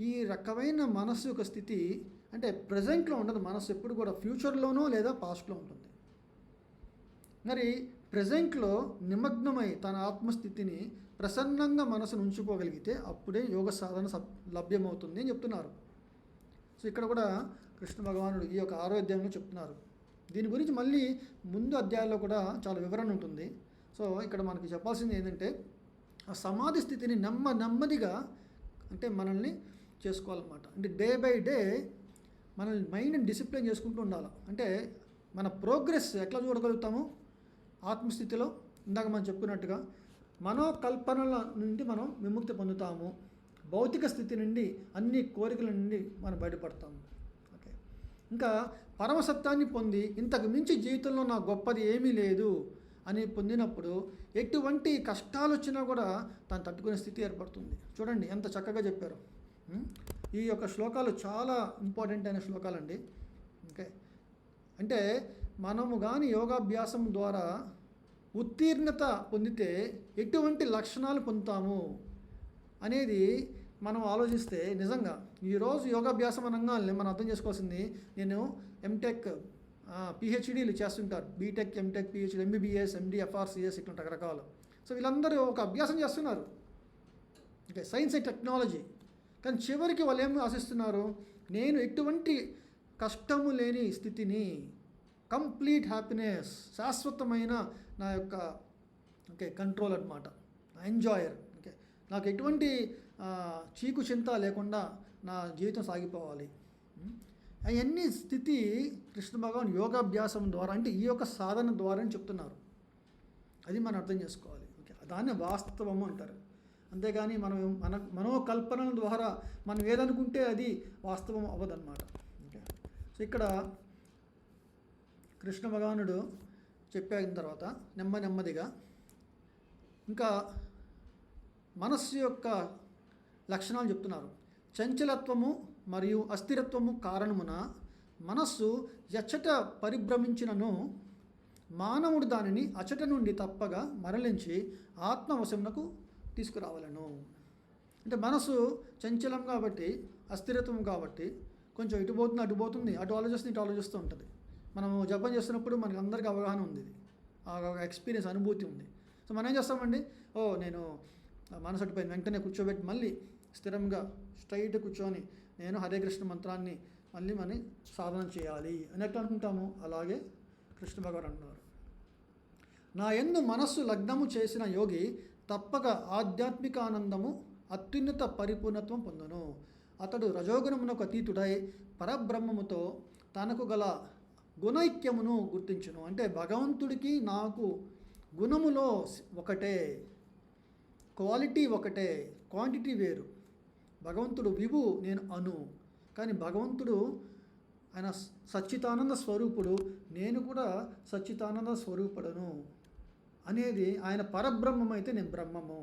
S1: ఈ రకమైన మనస్సు యొక్క స్థితి అంటే ప్రజెంట్లో ఉండదు మనస్సు, ఎప్పుడు కూడా ఫ్యూచర్లోనో లేదా పాస్ట్లో ఉంటుంది. మరి ప్రజెంట్లో నిమగ్నమై తన ఆత్మస్థితిని ప్రసన్నంగా మనసును ఉంచుకోగలిగితే అప్పుడే యోగ సాధన లభ్యమవుతుంది అని చెప్తున్నారు. సో ఇక్కడ కూడా కృష్ణ భగవానుడు ఈ యొక్క 6వ అధ్యాయంలో చెప్తున్నారు. దీని గురించి మళ్ళీ ముందు అధ్యాయాల్లో కూడా చాలా వివరణ ఉంటుంది. సో ఇక్కడ మనకి చెప్పాల్సింది ఏంటంటే, ఆ సమాధి స్థితిని నెమ్మదిగా అంటే మనల్ని చేసుకోవాలన్నమాట. అంటే డే బై డే మనల్ని మైండ్ని డిసిప్లిన్ చేసుకుంటూ ఉండాలి. అంటే మన ప్రోగ్రెస్ ఎట్లా చూడగలుగుతాము ఆత్మస్థితిలో? ఇందాక మనం చెప్పుకున్నట్టుగా మనోకల్పనల నుండి మనం విముక్తి పొందుతాము, భౌతిక స్థితి నుండి అన్ని కోరికల నుండి మనం బయటపడతాము. ఓకే, ఇంకా పరమసత్యాన్ని పొంది ఇంతకు మించి జీవితంలో నా గొప్పది ఏమీ లేదు అని పొందినప్పుడు ఎటువంటి కష్టాలు వచ్చినా కూడా తను తట్టుకునే స్థితి ఏర్పడుతుంది. చూడండి ఎంత చక్కగా చెప్పారు. ఈ యొక్క శ్లోకాలు చాలా ఇంపార్టెంట్ అయిన శ్లోకాలండి. ఓకే, అంటే మనము కానీ యోగాభ్యాసం ద్వారా ఉత్తీర్ణత పొందితే ఎటువంటి లక్షణాలు పొందుతాము అనేది మనం ఆలోచిస్తే నిజంగా ఈరోజు యోగాభ్యాసం అనగానే మనం అర్థం చేసుకోవాల్సింది, నేను ఎంటెక్ పిహెచ్డీలు చేస్తుంటారు, బీటెక్, ఎంటెక్, పిహెచ్డీ, ఎంబీబీఎస్, ఎండి, ఎఫ్ఆర్సిఎస్ ఇట్లా రకరకాలు. సో వీళ్ళందరూ ఒక అభ్యాసం చేస్తున్నారు, ఓకే, సైన్స్ అండ్ టెక్నాలజీ. కానీ చివరికి వాళ్ళు ఏమి ఆశిస్తున్నారు? నేను ఎటువంటి కష్టము లేని స్థితిని, కంప్లీట్ హ్యాపీనెస్, శాశ్వతమైన నా యొక్క ఓకే కంట్రోల్ అనమాట, ఎంజాయర్. ఓకే, నాకు ఎటువంటి చీకు చింత లేకుండా నా జీవితం సాగిపోవాలి. అవన్నీ స్థితి కృష్ణ భగవాన్ యోగాభ్యాసం ద్వారా అంటే ఈ యొక్క సాధన ద్వారా అని చెప్తున్నారు. అది మనం అర్థం చేసుకోవాలి. ఓకే, దాన్ని వాస్తవము అంటారు. అంతేగాని మనం మనోకల్పనల ద్వారా మనం ఏదనుకుంటే అది వాస్తవం అవ్వదన్నమాట. ఓకే, సో ఇక్కడ కృష్ణ భగవానుడు చెప్పిన తర్వాత నెమ్మదిగా ఇంకా మనస్సు యొక్క లక్షణాలు చెప్తున్నారు. చంచలత్వము మరియు అస్థిరత్వము కారణమున మనస్సు ఎచ్చట పరిభ్రమించినను మానవుడు దానిని అచట నుండి తప్పగా మరలించి ఆత్మవశమునకు తీసుకురావాలను. అంటే మనసు చంచలం కాబట్టి, అస్థిరత్వం కాబట్టి కొంచెం ఇటు పోతుంది, అటు ఆలోచిస్తుంది, ఇటు ఆలోచిస్తూ ఉంటుంది. మనము జపం చేస్తున్నప్పుడు మనకి అందరికీ అవగాహన ఉంది, ఆ ఎక్స్పీరియన్స్, అనుభూతి ఉంది. సో మనం ఏం చేస్తామండి, నేను మనసు అటుపోయింది, వెంటనే కూర్చోబెట్టి మళ్ళీ స్థిరంగా స్ట్రైట్ కూర్చొని నేను హరే కృష్ణ మంత్రాన్ని మళ్ళీ సాధన చేయాలి అని ఎట్లా అనుకుంటాము. అలాగే కృష్ణ భగవాన్ అంటున్నారు, నా యందు మనస్సు లగ్నము చేసిన యోగి తప్పక ఆధ్యాత్మిక ఆనందము, అత్యున్నత పరిపూర్ణత్వం పొందును. అతడు రజోగుణమునకు అతీతుడై పరబ్రహ్మముతో తనకు గల గుణైక్యమును గుర్తించును. అంటే భగవంతుడికి నాకు గుణములో ఒకటే, క్వాలిటీ ఒకటే, క్వాంటిటీ వేరు. భగవంతుడు విభు, నేను అను. కానీ భగవంతుడు ఆయన సచ్చితానంద స్వరూపుడు, నేను కూడా సచ్చితానంద స్వరూపుడను అనేది. ఆయన పరబ్రహ్మం అయితే నేను బ్రహ్మము.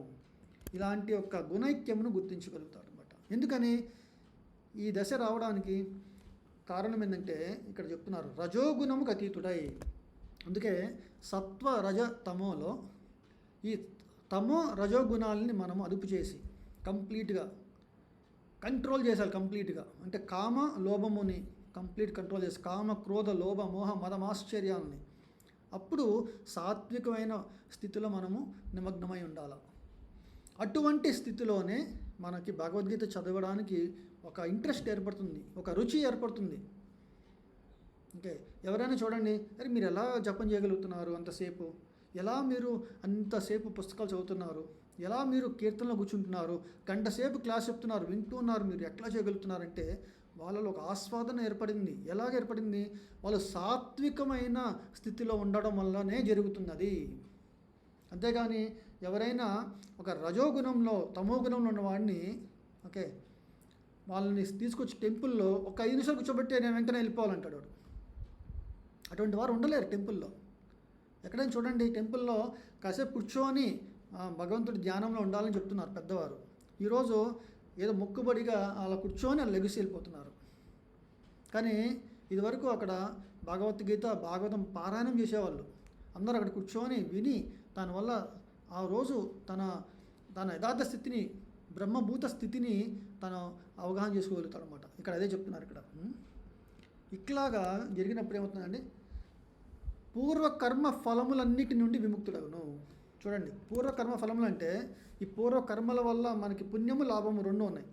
S1: ఇలాంటి ఒక గుణైక్యమును గుర్తించగలుగుతాడు అనమాట. ఎందుకని ఈ దశ రావడానికి కారణం ఏంటంటే ఇక్కడ చెప్తున్నారు రజోగుణముకు అతీతుడై. అందుకే సత్వ రజ తమోలో ఈ తమో రజోగుణాలని మనము అదుపు చేసి కంప్లీట్గా కంట్రోల్ చేయాలి. కంప్లీట్గా అంటే కామ లోభముని కంప్లీట్ కంట్రోల్ చేసి, కామ క్రోధ లోభ మోహ మదమాశ్చర్యాలని, అప్పుడు సాత్వికమైన స్థితిలో మనము నిమగ్నమై ఉండాలి. అటువంటి స్థితిలోనే మనకి భగవద్గీత చదవడానికి ఒక ఇంట్రెస్ట్ ఏర్పడుతుంది, ఒక రుచి ఏర్పడుతుంది. ఓకే, ఎవరైనా చూడండి, అరే మీరు ఎలా జపం చేయగలుగుతున్నారు అంతసేపు, ఎలా మీరు అంతసేపు పుస్తకాలు చదువుతున్నారు, ఎలా మీరు కీర్తనలో కూర్చుంటున్నారు, గంట సేపు క్లాస్ చెప్తున్నారు, వింటున్నారు, మీరు ఎట్లా చేయగలుగుతున్నారంటే వాళ్ళలో ఒక ఆస్వాదన ఏర్పడింది. ఎలాగ ఏర్పడింది? వాళ్ళు సాత్వికమైన స్థితిలో ఉండడం వల్లనే జరుగుతున్నది. అంతేగాని ఎవరైనా ఒక రజోగుణంలో తమోగుణంలో ఉన్నవాడిని ఓకే వాళ్ళని తీసుకొచ్చి టెంపుల్లో ఒక 5 నిమిషాలు కూర్చోబెట్టి నేను వెంటనే వెళ్ళిపోవాలంటాడు వాడు. అటువంటి వారు ఉండలేరు టెంపుల్లో. ఎక్కడైనా చూడండి టెంపుల్లో కాసేపు కూర్చొని భగవంతుడి ధ్యానంలో ఉండాలని చెప్తున్నారు పెద్దవారు. ఈరోజు ఏదో మొక్కుబడిగా అలా కూర్చొని అలా లెగిసి వెళ్ళిపోతున్నారు. కానీ ఇదివరకు అక్కడ భగవద్గీత భాగవతం పారాయణం చేసేవాళ్ళు. అందరూ అక్కడ కూర్చొని విని దానివల్ల ఆ రోజు తన యథార్థ స్థితిని, బ్రహ్మభూత స్థితిని తను అవగాహన చేసుకోగలుగుతాడు అనమాట. ఇక్కడ అదే చెప్తున్నారు ఇక్కడ. ఇట్లాగా జరిగినప్పుడు ఏమవుతుందండి, పూర్వకర్మ ఫలములన్నిటి నుండి విముక్తుడవును. చూడండి, పూర్వకర్మ ఫలములు అంటే ఈ పూర్వకర్మల వల్ల మనకి పుణ్యము లాభము రెండు ఉన్నాయి.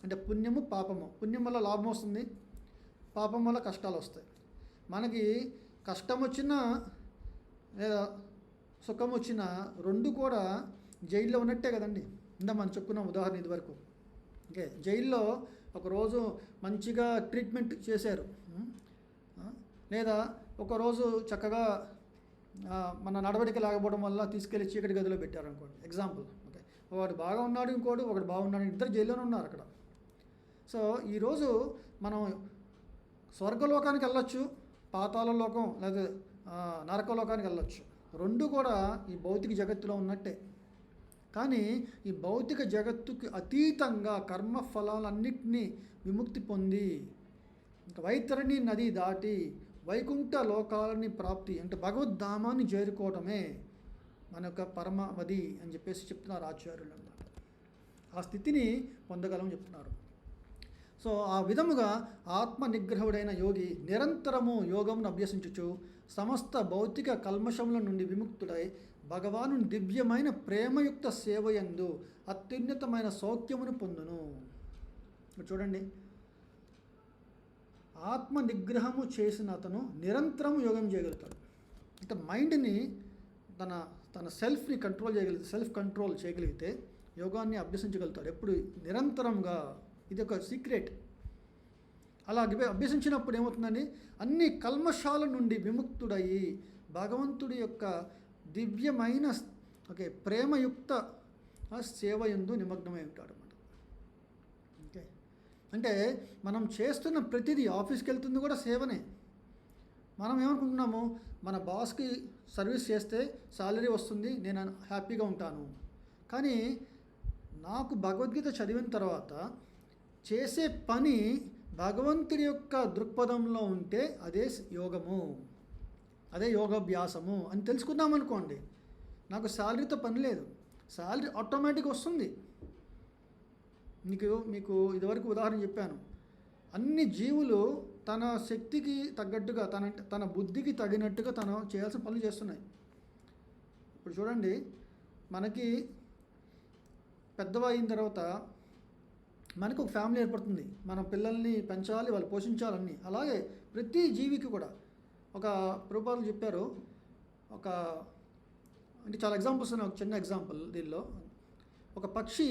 S1: అంటే పుణ్యము పాపము. పుణ్యం వల్ల లాభం వస్తుంది, పాపం వల్ల కష్టాలు వస్తాయి. మనకి కష్టం వచ్చినా లేదా సుఖం వచ్చినా రెండు కూడా జైల్లో ఉన్నట్టే కదండి. ఇందా మనం చెప్పుకున్నాం ఉదాహరణ ఇదివరకు. ఓకే, జైల్లో ఒకరోజు మంచిగా ట్రీట్మెంట్ చేశారు, లేదా ఒకరోజు చక్కగా మన నడవడిక లేకపోవడం వల్ల తీసుకెళ్ళి చీకటి గదిలో పెట్టారు అనుకోండి, ఎగ్జాంపుల్. ఓకే, ఒకడు బాగా ఉన్నాడు, ఇంకోటి ఒకడు బాగున్నాడు, ఇద్దరు జైల్లోనే ఉన్నారు అక్కడ. సో ఈరోజు మనం స్వర్గలోకానికి వెళ్ళొచ్చు, పాతాళ లోకం లేదా నరకలోకానికి వెళ్ళొచ్చు. రెండు కూడా ఈ భౌతిక జగత్తులో ఉన్నట్టే. కానీ ఈ భౌతిక జగత్తుకి అతీతంగా కర్మ ఫలాలన్నింటినీ విముక్తి పొంది ఇంకా వైతరణి నది దాటి వైకుంఠ లోకాలని ప్రాప్తి అంటే భగవద్ధామాన్ని చేరుకోవటమే మన యొక్క పరమావధి అని చెప్పేసి చెప్తున్నారు ఆచార్యులు అన్నమాట. ఆ స్థితిని పొందగలమని చెప్తున్నారు. సో ఆ విధముగా ఆత్మ నిగ్రహుడైన యోగి నిరంతరము యోగమును అభ్యసించుచు సమస్త భౌతిక కల్మషముల నుండి విముక్తుడై భగవాను దివ్యమైన ప్రేమయుక్త సేవయందు అత్యున్నతమైన సౌఖ్యమును పొందును. చూడండి, ఆత్మ నిగ్రహము చేసిన అతను నిరంతరము యోగం చేయగలుగుతాడు. అంటే మైండ్ని తన సెల్ఫ్ని కంట్రోల్ చేయగలిగితే, సెల్ఫ్ కంట్రోల్ చేయగలిగితే యోగాన్ని అభ్యసించగలుగుతాడు ఎప్పుడు నిరంతరంగా. ఇది ఒక సీక్రెట్. అలా అభ్యసించినప్పుడు ఏమవుతుందండి, అన్ని కల్మషాల నుండి విముక్తుడయి భగవంతుడి యొక్క దివ్యమైన ప్రేమయుక్త సేవయందు నిమగ్నమై ఉంటాడు అన్నమాట. ఓకే, అంటే మనం చేస్తున్న ప్రతిదీ, ఆఫీస్కి వెళ్తుంది కూడా సేవనే. మనం ఏమనుకుంటున్నాము, మన బాస్కి సర్వీస్ చేస్తే శాలరీ వస్తుంది, నేను హ్యాపీగా ఉంటాను. కానీ నాకు భగవద్గీత చదివిన తర్వాత చేసే పని భగవంతుడి యొక్క దృక్పథంలో ఉంటే అదే యోగము, అదే యోగాభ్యాసము అని తెలుసుకున్నాం అనుకోండి, నాకు శాలరీతో పని లేదు, శాలరీ ఆటోమేటిక్ వస్తుంది. మీకు ఇదివరకు ఉదాహరణ చెప్పాను. అన్ని జీవులు తన శక్తికి తగ్గట్టుగా తన బుద్ధికి తగినట్టుగా తను చేయాల్సిన పనులు చేస్తున్నాయి. ఇప్పుడు చూడండి, మనకి పెద్దవ అయిన తర్వాత మనకు ఒక ఫ్యామిలీ ఏర్పడుతుంది, మనం పిల్లల్ని పెంచాలి, వాళ్ళు పోషించాలన్నీ. అలాగే ప్రతి జీవికి కూడా ఒక ప్రభుపాదులు చెప్పారు. అంటే చాలా ఎగ్జాంపుల్స్ ఉన్నాయి. ఒక చిన్న ఎగ్జాంపుల్ దీనిలో, ఒక పక్షి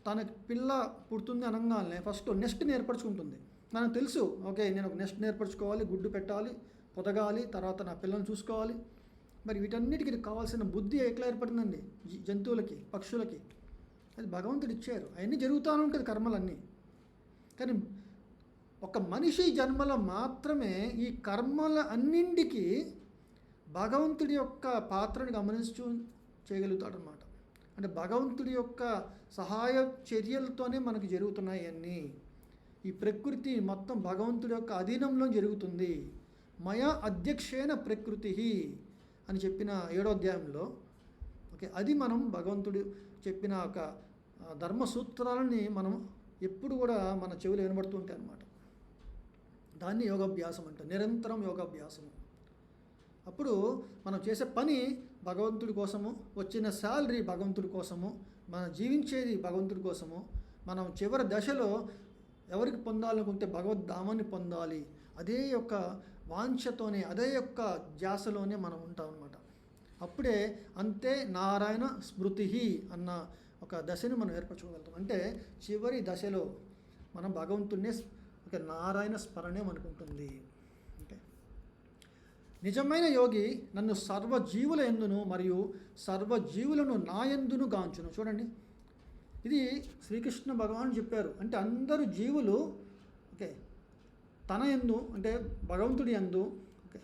S1: తనకి పిల్ల పుడుతుంది అనగానే ఫస్ట్ నెస్ట్ ఏర్పరచుకుంటుంది. మనకు తెలుసు, ఓకే నేను ఒక నెస్ట్ ఏర్పరచుకోవాలి, గుడ్డు పెట్టాలి, పొదగాలి, తర్వాత నా పిల్లల్ని చూసుకోవాలి. మరి వీటన్నిటికీ కావాల్సిన బుద్ధి ఎట్లా ఏర్పడిందండి జంతువులకి, పక్షులకి? అది భగవంతుడు ఇచ్చారు. అవన్నీ జరుగుతూనే ఉంటుంది కర్మలన్నీ. కానీ ఒక మనిషి జన్మలో మాత్రమే ఈ కర్మల అన్నింటికి భగవంతుడి యొక్క పాత్రని గమనిస్తూ చేయగలుగుతాడనమాట. అంటే భగవంతుడి యొక్క సహాయ చర్యలతోనే మనకు జరుగుతున్నాయి అన్నీ. ఈ ప్రకృతి మొత్తం భగవంతుడి యొక్క అధీనంలో జరుగుతుంది. మయా అధ్యక్షేణ ప్రకృతి అని చెప్పిన 7వ అధ్యాయంలో, ఓకే, అది మనం భగవంతుడు చెప్పిన ఒక ధర్మ సూత్రాలని మనం ఎప్పుడు కూడా మన చెవులు వినబడుతూ ఉంటాయి అన్నమాట. దాన్ని యోగాభ్యాసం అంటారు, నిరంతరం యోగాభ్యాసము. అప్పుడు మనం చేసే పని భగవంతుడి కోసము, వచ్చిన శాలరీ భగవంతుడి కోసము, మనం జీవించేది భగవంతుడి కోసము, మనం చివరి దశలో ఎవరికి పొందాలనుకుంటే భగవద్ధామాన్ని పొందాలి, అదే యొక్క వాంఛతోనే, అదే యొక్క ధ్యాసలోనే మనం ఉంటాం అన్నమాట. అప్పుడే అంతే నారాయణ స్మృతి అన్న ఒక దశని మనం ఏర్పరచుకోగలుగుతాం. అంటే చివరి దశలో మనం భగవంతుడిని ఒక నారాయణ స్మరణే మనకుంటుంది. ఓకే, నిజమైన యోగి నన్ను సర్వజీవుల యందును మరియు సర్వజీవులను నా యందును గాంచును. చూడండి, ఇది శ్రీకృష్ణ భగవాన్ చెప్పారు. అంటే అందరూ జీవులు, ఓకే, తన యందు అంటే భగవంతుడి యందు, ఓకే,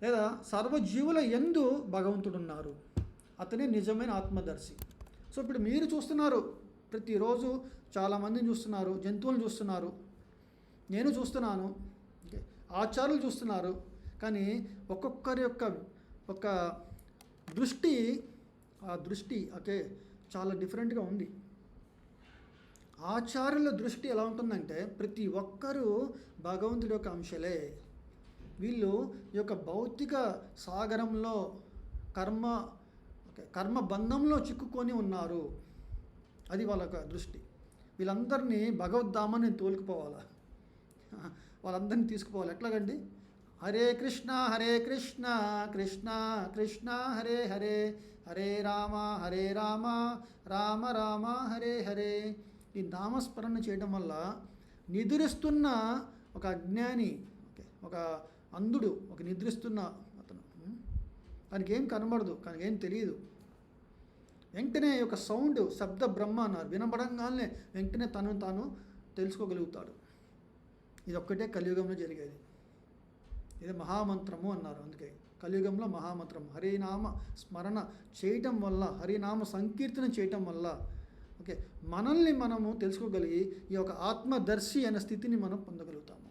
S1: లేదా సర్వజీవుల యందు భగవంతుడు ఉన్నారు. అతనే నిజమైన ఆత్మదర్శి. సో ఇప్పుడు మీరు చూస్తున్నారు, ప్రతిరోజు చాలామందిని చూస్తున్నారు, జంతువులను చూస్తున్నారు, నేను చూస్తున్నాను, ఓకే, ఆచారాలు చూస్తున్నారు. కానీ ఒక్కొక్కరి యొక్క ఒక దృష్టి, ఆ దృష్టి ఓకే చాలా డిఫరెంట్గా ఉంది. ఆచార్యుల దృష్టి ఎలా ఉంటుందంటే ప్రతి ఒక్కరూ భగవంతుడి యొక్క అంశలే. వీళ్ళు ఈ యొక్క భౌతిక సాగరంలో కర్మ బంధంలో చిక్కుకొని ఉన్నారు. అది వాళ్ళ యొక్క దృష్టి. వీళ్ళందరినీ భగవద్ధామాన్ని తోలుకుపోవాలా, వాళ్ళందరినీ తీసుకుపోవాలి. ఎట్లాగండి? హరే కృష్ణ కృష్ణ కృష్ణ హరే హరే, హరే రామ రామ రామ హరే హరే. ఈ నామస్మరణ చేయడం వల్ల నిద్రిస్తున్న ఒక అజ్ఞాని, ఓకే, ఒక అంధుడు, ఒక నిద్రిస్తున్న అతను, తనకి ఏం కనబడదు, తనకి ఏం తెలియదు, వెంటనే ఒక సౌండ్, శబ్ద బ్రహ్మ అన్నారు, వినబడంగానే వెంటనే తను తాను తెలుసుకోగలుగుతాడు. ఇది ఒక్కటే కలియుగంలో జరిగేది. ఇది మహామంత్రము అన్నారు. అందుకే కలియుగంలో మహామంత్రం హరినామ స్మరణ చేయటం వల్ల, హరినామ సంకీర్తన చేయటం వల్ల, ఓకే, మనల్ని మనము తెలుసుకోగలిగి ఈ యొక్క ఆత్మదర్శి అనే స్థితిని మనం పొందగలుగుతాము.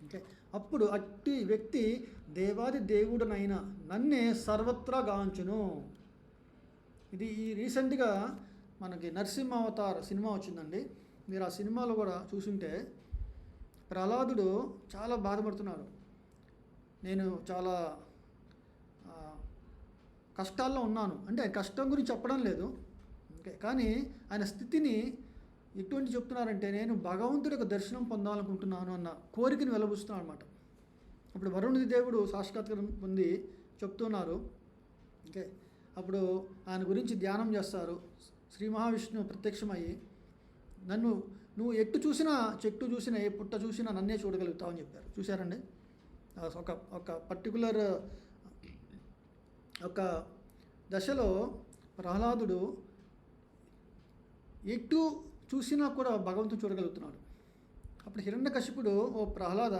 S1: ఓకే, అప్పుడు అట్టి వ్యక్తి దేవాది దేవుడనైన నన్నే సర్వత్రా గాంచును. ఇది ఈ రీసెంట్గా మనకి నరసింహావతార్ సినిమా వచ్చిందండి. మీరు ఆ సినిమాలో కూడా చూసుంటే ప్రహ్లాదుడు చాలా బాధపడుతున్నాడు. నేను చాలా కష్టాల్లో ఉన్నాను అంటే కష్టం గురించి చెప్పడం లేదు, ఓకే, కానీ ఆయన స్థితిని ఎటువంటి చెప్తున్నారంటే నేను భగవంతుడి యొక్క దర్శనం పొందాలనుకుంటున్నాను అన్న కోరికను వెలబుస్తున్నాను అనమాట. అప్పుడు వరుణుడి దేవుడు సాక్షాత్కారం పొంది చెప్తున్నారు. ఓకే, అప్పుడు ఆయన గురించి ధ్యానం చేస్తారు. శ్రీ మహావిష్ణువు ప్రత్యక్షమయ్యి నువ్వు ఎట్టు చూసినా, చెట్టు చూసినా, ఏ పుట్ట చూసినా నన్నే చూడగలుగుతావు అని చెప్పారు. చూశారండి? ఒక పర్టికులర్ ఒక దశలో ప్రహ్లాదుడు ఎటు చూసినా కూడా భగవంతుడు చూడగలుగుతున్నాడు. అప్పుడు హిరణ్యకశిపుడు, ఓ ప్రహ్లాద,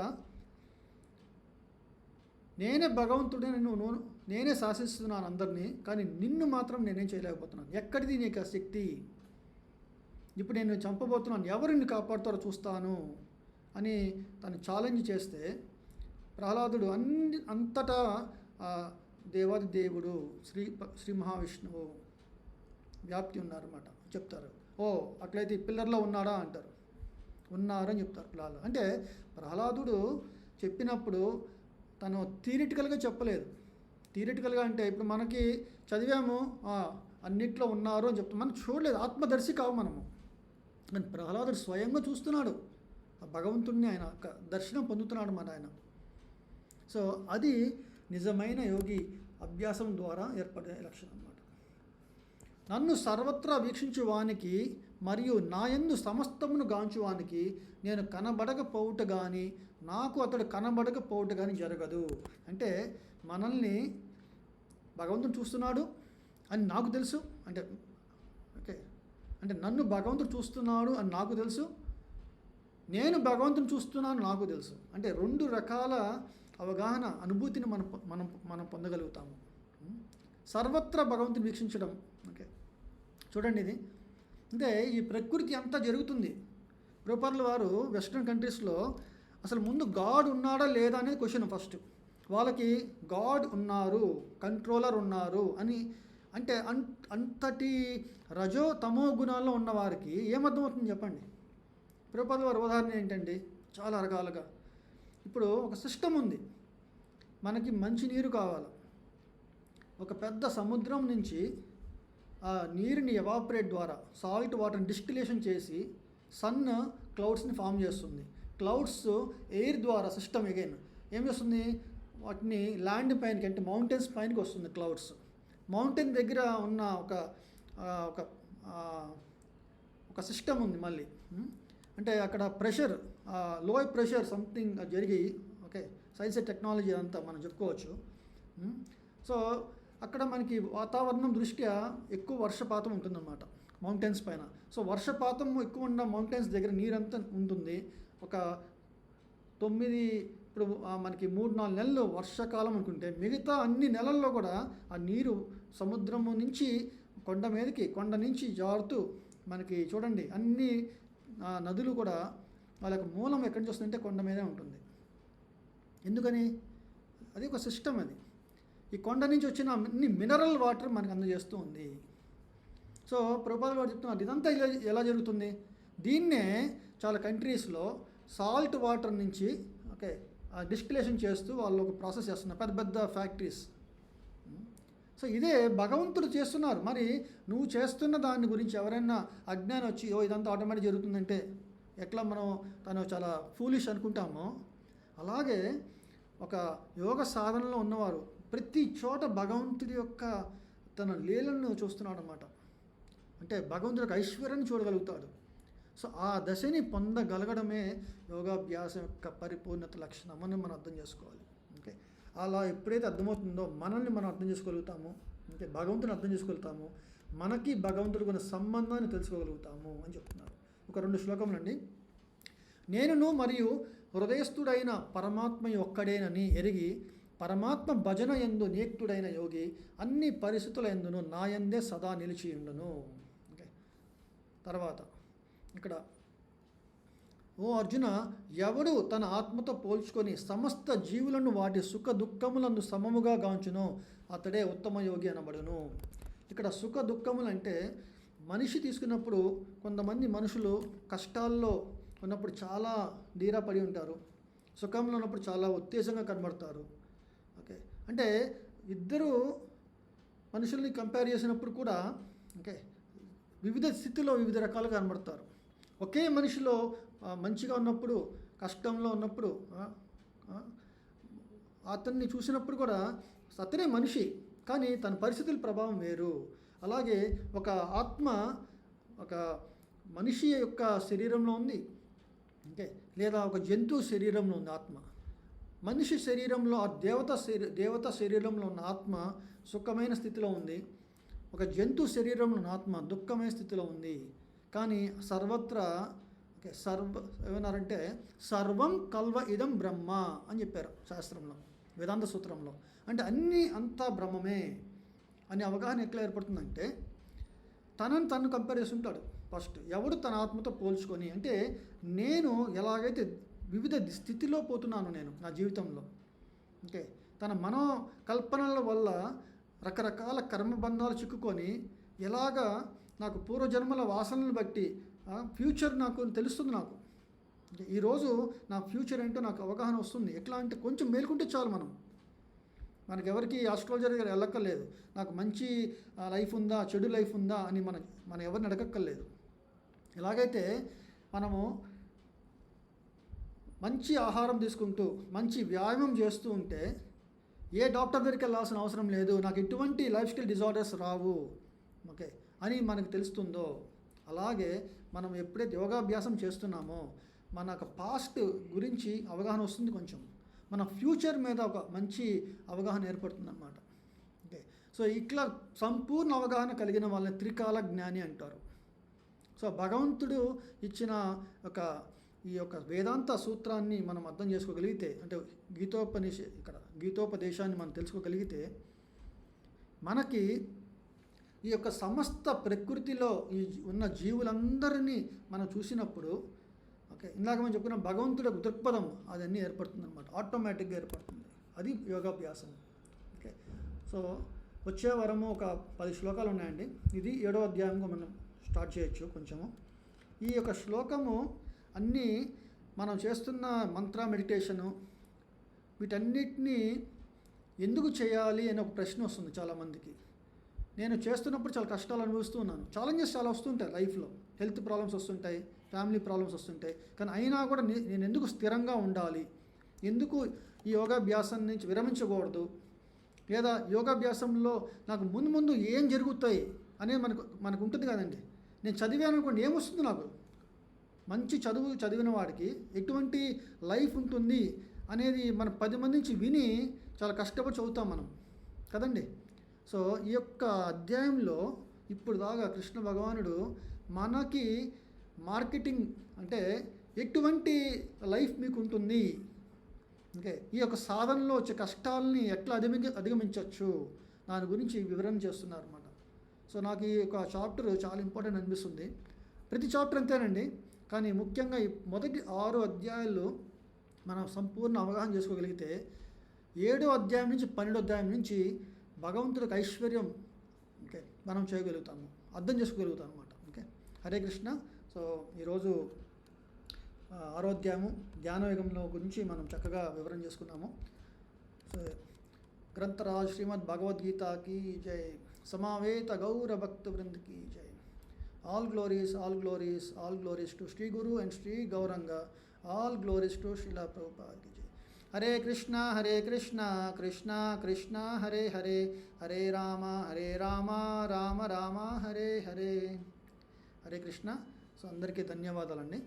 S1: నేనే భగవంతుడే, నేనే శాసిస్తున్నాను అందరినీ, కానీ నిన్ను మాత్రం నేనేం చేయలేకపోతున్నాను. ఎక్కడిది నీకు ఆ శక్తి? ఇప్పుడు నేను చంపబోతున్నాను, ఎవరు నిన్ను కాపాడుతారో చూస్తాను అని తను ఛాలెంజ్ చేస్తే ప్రహ్లాదుడు అంతటా దేవాది దేవుడు శ్రీ మహావిష్ణువు వ్యాప్తి ఉన్నారన్నమాట. చెప్తారు, ఓ అట్లయితే ఈ పిల్లర్లో ఉన్నాడా అంటారు. ఉన్నారని చెప్తారు ప్రహ్లాదు. అంటే ప్రహ్లాదుడు చెప్పినప్పుడు తను థియరిటికల్గా చెప్పలేదు. థియరిటికల్గా అంటే ఇప్పుడు మనకి చదివాము అన్నిట్లో ఉన్నారు అని చెప్తాం, మనం చూడలేదు, ఆత్మదర్శి కావు మనము. కానీ ప్రహ్లాదుడు స్వయంగా చూస్తున్నాడు ఆ భగవంతుడిని, ఆయన దర్శనం పొందుతున్నాడు మన ఆయన. సో అది నిజమైన యోగి అభ్యాసం ద్వారా ఏర్పడే లక్షణం అన్నమాట. నన్ను సర్వత్రా వీక్షించే వానికి మరియు నా యందు సమస్తమును గాంచువానికి నేను కనబడకపోవుట కానీ నాకు అతడు కనబడకపోవుట కానీ జరగదు. అంటే మనల్ని భగవంతుడు చూస్తున్నాడు అని నాకు తెలుసు, అంటే ఓకే, అంటే నన్ను భగవంతుడు చూస్తున్నాడు అని నాకు తెలుసు, నేను భగవంతుని చూస్తున్నాను నాకు తెలుసు. అంటే రెండు రకాల అవగాహన, అనుభూతిని మనం మనం మనం పొందగలుగుతాము. సర్వత్రా భగవంతుని వీక్షించడం. ఓకే, చూడండి ఇది అంటే ఈ ప్రకృతి అంతా జరుగుతుంది. రూపర్ల వారు వెస్ట్రన్ కంట్రీస్లో అసలు ముందు గాడ్ ఉన్నాడా లేదా అనేది క్వశ్చన్ ఫస్ట్. వాళ్ళకి గాడ్ ఉన్నారు, కంట్రోలర్ ఉన్నారు అని అంటే అంతటి రజో తమో గుణాల్లో ఉన్నవారికి ఏమర్థమవుతుంది చెప్పండి. రూపర్ల వారి ఉదాహరణ ఏంటండి, చాలా రకాలుగా. ఇప్పుడు ఒక సిస్టమ్ ఉంది, మనకి మంచి నీరు కావాలి. ఒక పెద్ద సముద్రం నుంచి ఆ నీరుని ఎవాపరేట్ ద్వారా సాల్ట్ వాటర్ని డిస్టిలేషన్ చేసి సన్ క్లౌడ్స్ని ఫామ్ చేస్తుంది. క్లౌడ్స్ ఎయిర్ ద్వారా సిస్టమ్ అగైన్ ఏం చేస్తుంది, వాటిని ల్యాండ్ పైనకి అంటే మౌంటైన్స్ పైనకి వస్తుంది. క్లౌడ్స్ మౌంటైన్ దగ్గర ఉన్న ఒక ఒక సిస్టమ్ ఉంది మళ్ళీ. అంటే అక్కడ ప్రెషర్, లో ప్రెషర్ సంథింగ్ జరిగి, ఓకే, సైన్స్ అండ్ టెక్నాలజీ అంతా మనం చెప్పుకోవచ్చు. సో అక్కడ మనకి వాతావరణం దృష్ట్యా ఎక్కువ వర్షపాతం ఉంటుందన్నమాట మౌంటైన్స్ పైన. సో వర్షపాతం ఎక్కువ ఉన్న మౌంటైన్స్ దగ్గర నీరంతా ఉంటుంది. ఒక 9 ఇప్పుడు మనకి 3-4 నెలలు వర్షాకాలం అనుకుంటే మిగతా అన్ని నెలల్లో కూడా ఆ నీరు సముద్రము నుంచి కొండ నుంచి జారుతూ మనకి చూడండి అన్ని నదులు కూడా వాళ్ళ యొక్క మూలం ఎక్కడి నుంచి వస్తుందంటే కొండ మీదే ఉంటుంది. ఎందుకని? అది ఒక సిస్టమ్. అది ఈ కొండ నుంచి వచ్చిన అన్ని మినరల్ వాటర్ మనకు అందజేస్తూ ఉంది. సో ప్రభుపాదులు వారు చెప్తున్నారు ఇదంతా ఎలా జరుగుతుంది. దీన్నే చాలా కంట్రీస్లో సాల్ట్ వాటర్ నుంచి ఓకే డిస్టిలేషన్ చేస్తూ వాళ్ళు ఒక ప్రాసెస్ చేస్తున్నారు, పెద్ద పెద్ద ఫ్యాక్టరీస్. సో ఇదే భగవంతుడు చేస్తున్నారు. మరి నువ్వు చేస్తున్న దాని గురించి ఎవరైనా అజ్ఞానం వచ్చి ఇదంతా ఆటోమేటిక్ జరుగుతుందంటే ఎట్లా మనం తను చాలా ఫూలిష్ అనుకుంటామో, అలాగే ఒక యోగ సాధనలో ఉన్నవారు ప్రతి చోట భగవంతుడి యొక్క తన లీలను చూస్తున్నాడు అన్నమాట. అంటే భగవంతుడి యొక్క ఐశ్వర్యాన్ని చూడగలుగుతాడు. సో ఆ దశని పొందగలగడమే యోగాభ్యాసం యొక్క పరిపూర్ణత లక్షణం అని మనం అర్థం చేసుకోవాలి. ఓకే, అలా ఎప్పుడైతే అర్థమవుతుందో మనల్ని మనం అర్థం చేసుకోగలుగుతాము, అంటే భగవంతుని అర్థం చేసుకోగలుగుతాము, మనకి భగవంతుడికి ఉన్న సంబంధాన్ని తెలుసుకోగలుగుతాము అని చెప్తున్నారు. ఒక 2 శ్లోకములండి. నేనును మరియు హృదయస్థుడైన పరమాత్మ ఒక్కడేనని ఎరిగి పరమాత్మ భజన యందు నియుక్తుడైన యోగి అన్ని పరిస్థితుల యందును నాయందే సదా నిలిచియుండును. ఓకే, తర్వాత ఇక్కడ ఓ అర్జున, ఎవడు తన ఆత్మతో పోల్చుకొని సమస్త జీవులను వాటి సుఖ దుఃఖములను సమముగా గాంచునో అతడే ఉత్తమ యోగి అనబడును. ఇక్కడ సుఖ దుఃఖములు అంటే మనిషి తీసుకున్నప్పుడు కొంతమంది మనుషులు కష్టాల్లో ఉన్నప్పుడు చాలా ధీరా పడి ఉంటారు, సుఖంలో ఉన్నప్పుడు చాలా ఉత్తేజంగా కనబడతారు. ఓకే, అంటే ఇద్దరు మనుషుల్ని కంపేర్ చేసినప్పుడు కూడా ఓకే వివిధ స్థితిలో వివిధ రకాలుగా కనబడతారు. ఒకే మనిషిలో మంచిగా ఉన్నప్పుడు, కష్టంలో ఉన్నప్పుడు అతన్ని చూసినప్పుడు కూడా అతనే మనిషి, కానీ తన పరిస్థితుల ప్రభావం వేరు. అలాగే ఒక ఆత్మ ఒక మనిషి యొక్క శరీరంలో ఉంది, ఓకే, లేదా ఒక జంతువు శరీరంలో ఉంది ఆత్మ. మనిషి శరీరంలో ఆ దేవత శరీరంలో ఉన్న ఆత్మ సుఖమైన స్థితిలో ఉంది, ఒక జంతు శరీరంలో ఉన్న ఆత్మ దుఃఖమైన స్థితిలో ఉంది. కానీ సర్వత్రా ఓకే ఏమన్నారంటే సర్వం కల్వ ఇదం బ్రహ్మ అని చెప్పారు శాస్త్రంలో, వేదాంత సూత్రంలో. అంటే అంతా బ్రహ్మమే అనే అవగాహన ఎట్లా ఏర్పడుతుందంటే తను కంపేర్ చేస్తుంటాడు. ఫస్ట్ ఎవడు తన ఆత్మతో పోల్చుకొని, అంటే నేను ఎలాగైతే వివిధ స్థితిలో పోతున్నాను నేను నా జీవితంలో, ఓకే, తన మనోకల్పనల వల్ల రకరకాల కర్మబంధాలు చిక్కుకొని ఎలాగా నాకు పూర్వజన్మల వాసనలు బట్టి ఫ్యూచర్ నాకు తెలుస్తుంది. నాకు ఈరోజు నా ఫ్యూచర్ ఏంటో నాకు అవగాహన వస్తుంది. ఎట్లా అంటే కొంచెం మేలుకుంటే చాలు, మనకి ఎవరికి ఆస్ట్రాలజర్ దగ్గర వెళ్ళక్కర్లేదు. నాకు మంచి లైఫ్ ఉందా చెడు లైఫ్ ఉందా అని మనం ఎవరిని అడగక్కర్లేదు. ఎలాగైతే మనము మంచి ఆహారం తీసుకుంటూ మంచి వ్యాయామం చేస్తూ ఉంటే ఏ డాక్టర్ దగ్గరికి వెళ్ళాల్సిన అవసరం లేదు, నాకు ఎటువంటి లైఫ్ స్టైల్ డిజార్డర్స్ రావు ఓకే అని మనకు తెలుస్తుందో, అలాగే మనం ఎప్పుడైతే యోగాభ్యాసం చేస్తున్నామో మన పాస్ట్ గురించి అవగాహన వస్తుంది, కొంచెం మన ఫ్యూచర్ మీద ఒక మంచి అవగాహన ఏర్పడుతుంది అన్నమాట. ఓకే, సో ఇట్లా సంపూర్ణ అవగాహన కలిగిన వాళ్ళని త్రికాల జ్ఞాని అంటారు. సో భగవంతుడు ఇచ్చిన ఈ యొక్క వేదాంత సూత్రాన్ని మనం అర్థం చేసుకోగలిగితే, అంటే గీతోపదేశాన్ని మనం తెలుసుకోగలిగితే, మనకి ఈ యొక్క సమస్త ప్రకృతిలో ఈ ఉన్న జీవులందరినీ మనం చూసినప్పుడు, ఓకే, ఇందాక మనం చెప్పుకున్న భగవంతుడి దృక్పథం అదన్నీ ఏర్పడుతుంది అనమాట, ఆటోమేటిక్గా ఏర్పడుతుంది. అది యోగాభ్యాసం. ఓకే, సో వచ్చే వారము ఒక 10 శ్లోకాలు ఉన్నాయండి. ఇది 7వ అధ్యాయంగా మనం స్టార్ట్ చేయొచ్చు కొంచెము. ఈ యొక్క శ్లోకము అన్నీ మనం చేస్తున్న మంత్ర మెడిటేషను వీటన్నిటినీ ఎందుకు చేయాలి అనే ఒక ప్రశ్న వస్తుంది చాలామందికి. నేను చేస్తున్నప్పుడు చాలా కష్టాలు అనుభవిస్తూ ఉన్నాను, ఛాలెంజెస్ చాలా వస్తుంటాయి లైఫ్లో, హెల్త్ ప్రాబ్లమ్స్ వస్తుంటాయి, ఫ్యామిలీ ప్రాబ్లమ్స్ వస్తుంటాయి. కానీ అయినా కూడా నేను ఎందుకు స్థిరంగా ఉండాలి, ఎందుకు ఈ యోగాభ్యాసం నుంచి విరమించకూడదు, లేదా యోగాభ్యాసంలో నాకు ముందు ఏం జరుగుతాయి అనేది మనకు ఉంటుంది కదండి. నేను చదివాను అనుకోండి, ఏమొస్తుంది నాకు, మంచి చదివిన వాడికి ఎటువంటి లైఫ్ ఉంటుంది అనేది మనం 10 మంది నుంచి విని చాలా కష్టపడి చదువుతాం మనం కదండి. సో ఈ యొక్క అధ్యాయంలో ఇప్పుడు దాకా కృష్ణ భగవానుడు మనకి మార్కెటింగ్ అంటే ఎటువంటి లైఫ్ మీకు ఉంటుంది, ఓకే, ఈ యొక్క సాధనలో వచ్చే కష్టాలని ఎట్లా అధిగమించవచ్చు దాని గురించి వివరణ చేస్తున్నారు అన్నమాట. సో నాకు ఈ యొక్క చాప్టర్ చాలా ఇంపార్టెంట్ అనిపిస్తుంది. ప్రతి చాప్టర్ అంతేనండి, కానీ ముఖ్యంగా ఈ మొదటి 6 అధ్యాయాలు మనం సంపూర్ణ అవగాహన చేసుకోగలిగితే 7వ అధ్యాయం నుంచి 12వ అధ్యాయం నుంచి భగవంతుడికి ఐశ్వర్యం, ఓకే, మనం చేయగలుగుతాము, అర్థం చేసుకోగలుగుతాం అనమాట. ఓకే, హరే కృష్ణ. సో ఈరోజు 6వ అధ్యాయము ధ్యానయోగంలో గురించి మనం చక్కగా వివరణ చేసుకున్నాము. సో గ్రంథరాజ్ శ్రీమద్ భగవద్గీతకి జై, సమావేత గౌర భక్త వృందకి జై. All glories, all glories, all glories to Sri Guru and Sri Gauranga. All glories to Srila Prabhupada ki jai. Hare Krishna, Krishna Krishna, Hare Hare, Hare Rama, Rama Rama, Hare Hare. Hare Krishna. So అందరికీ ధన్యవాదాలండి.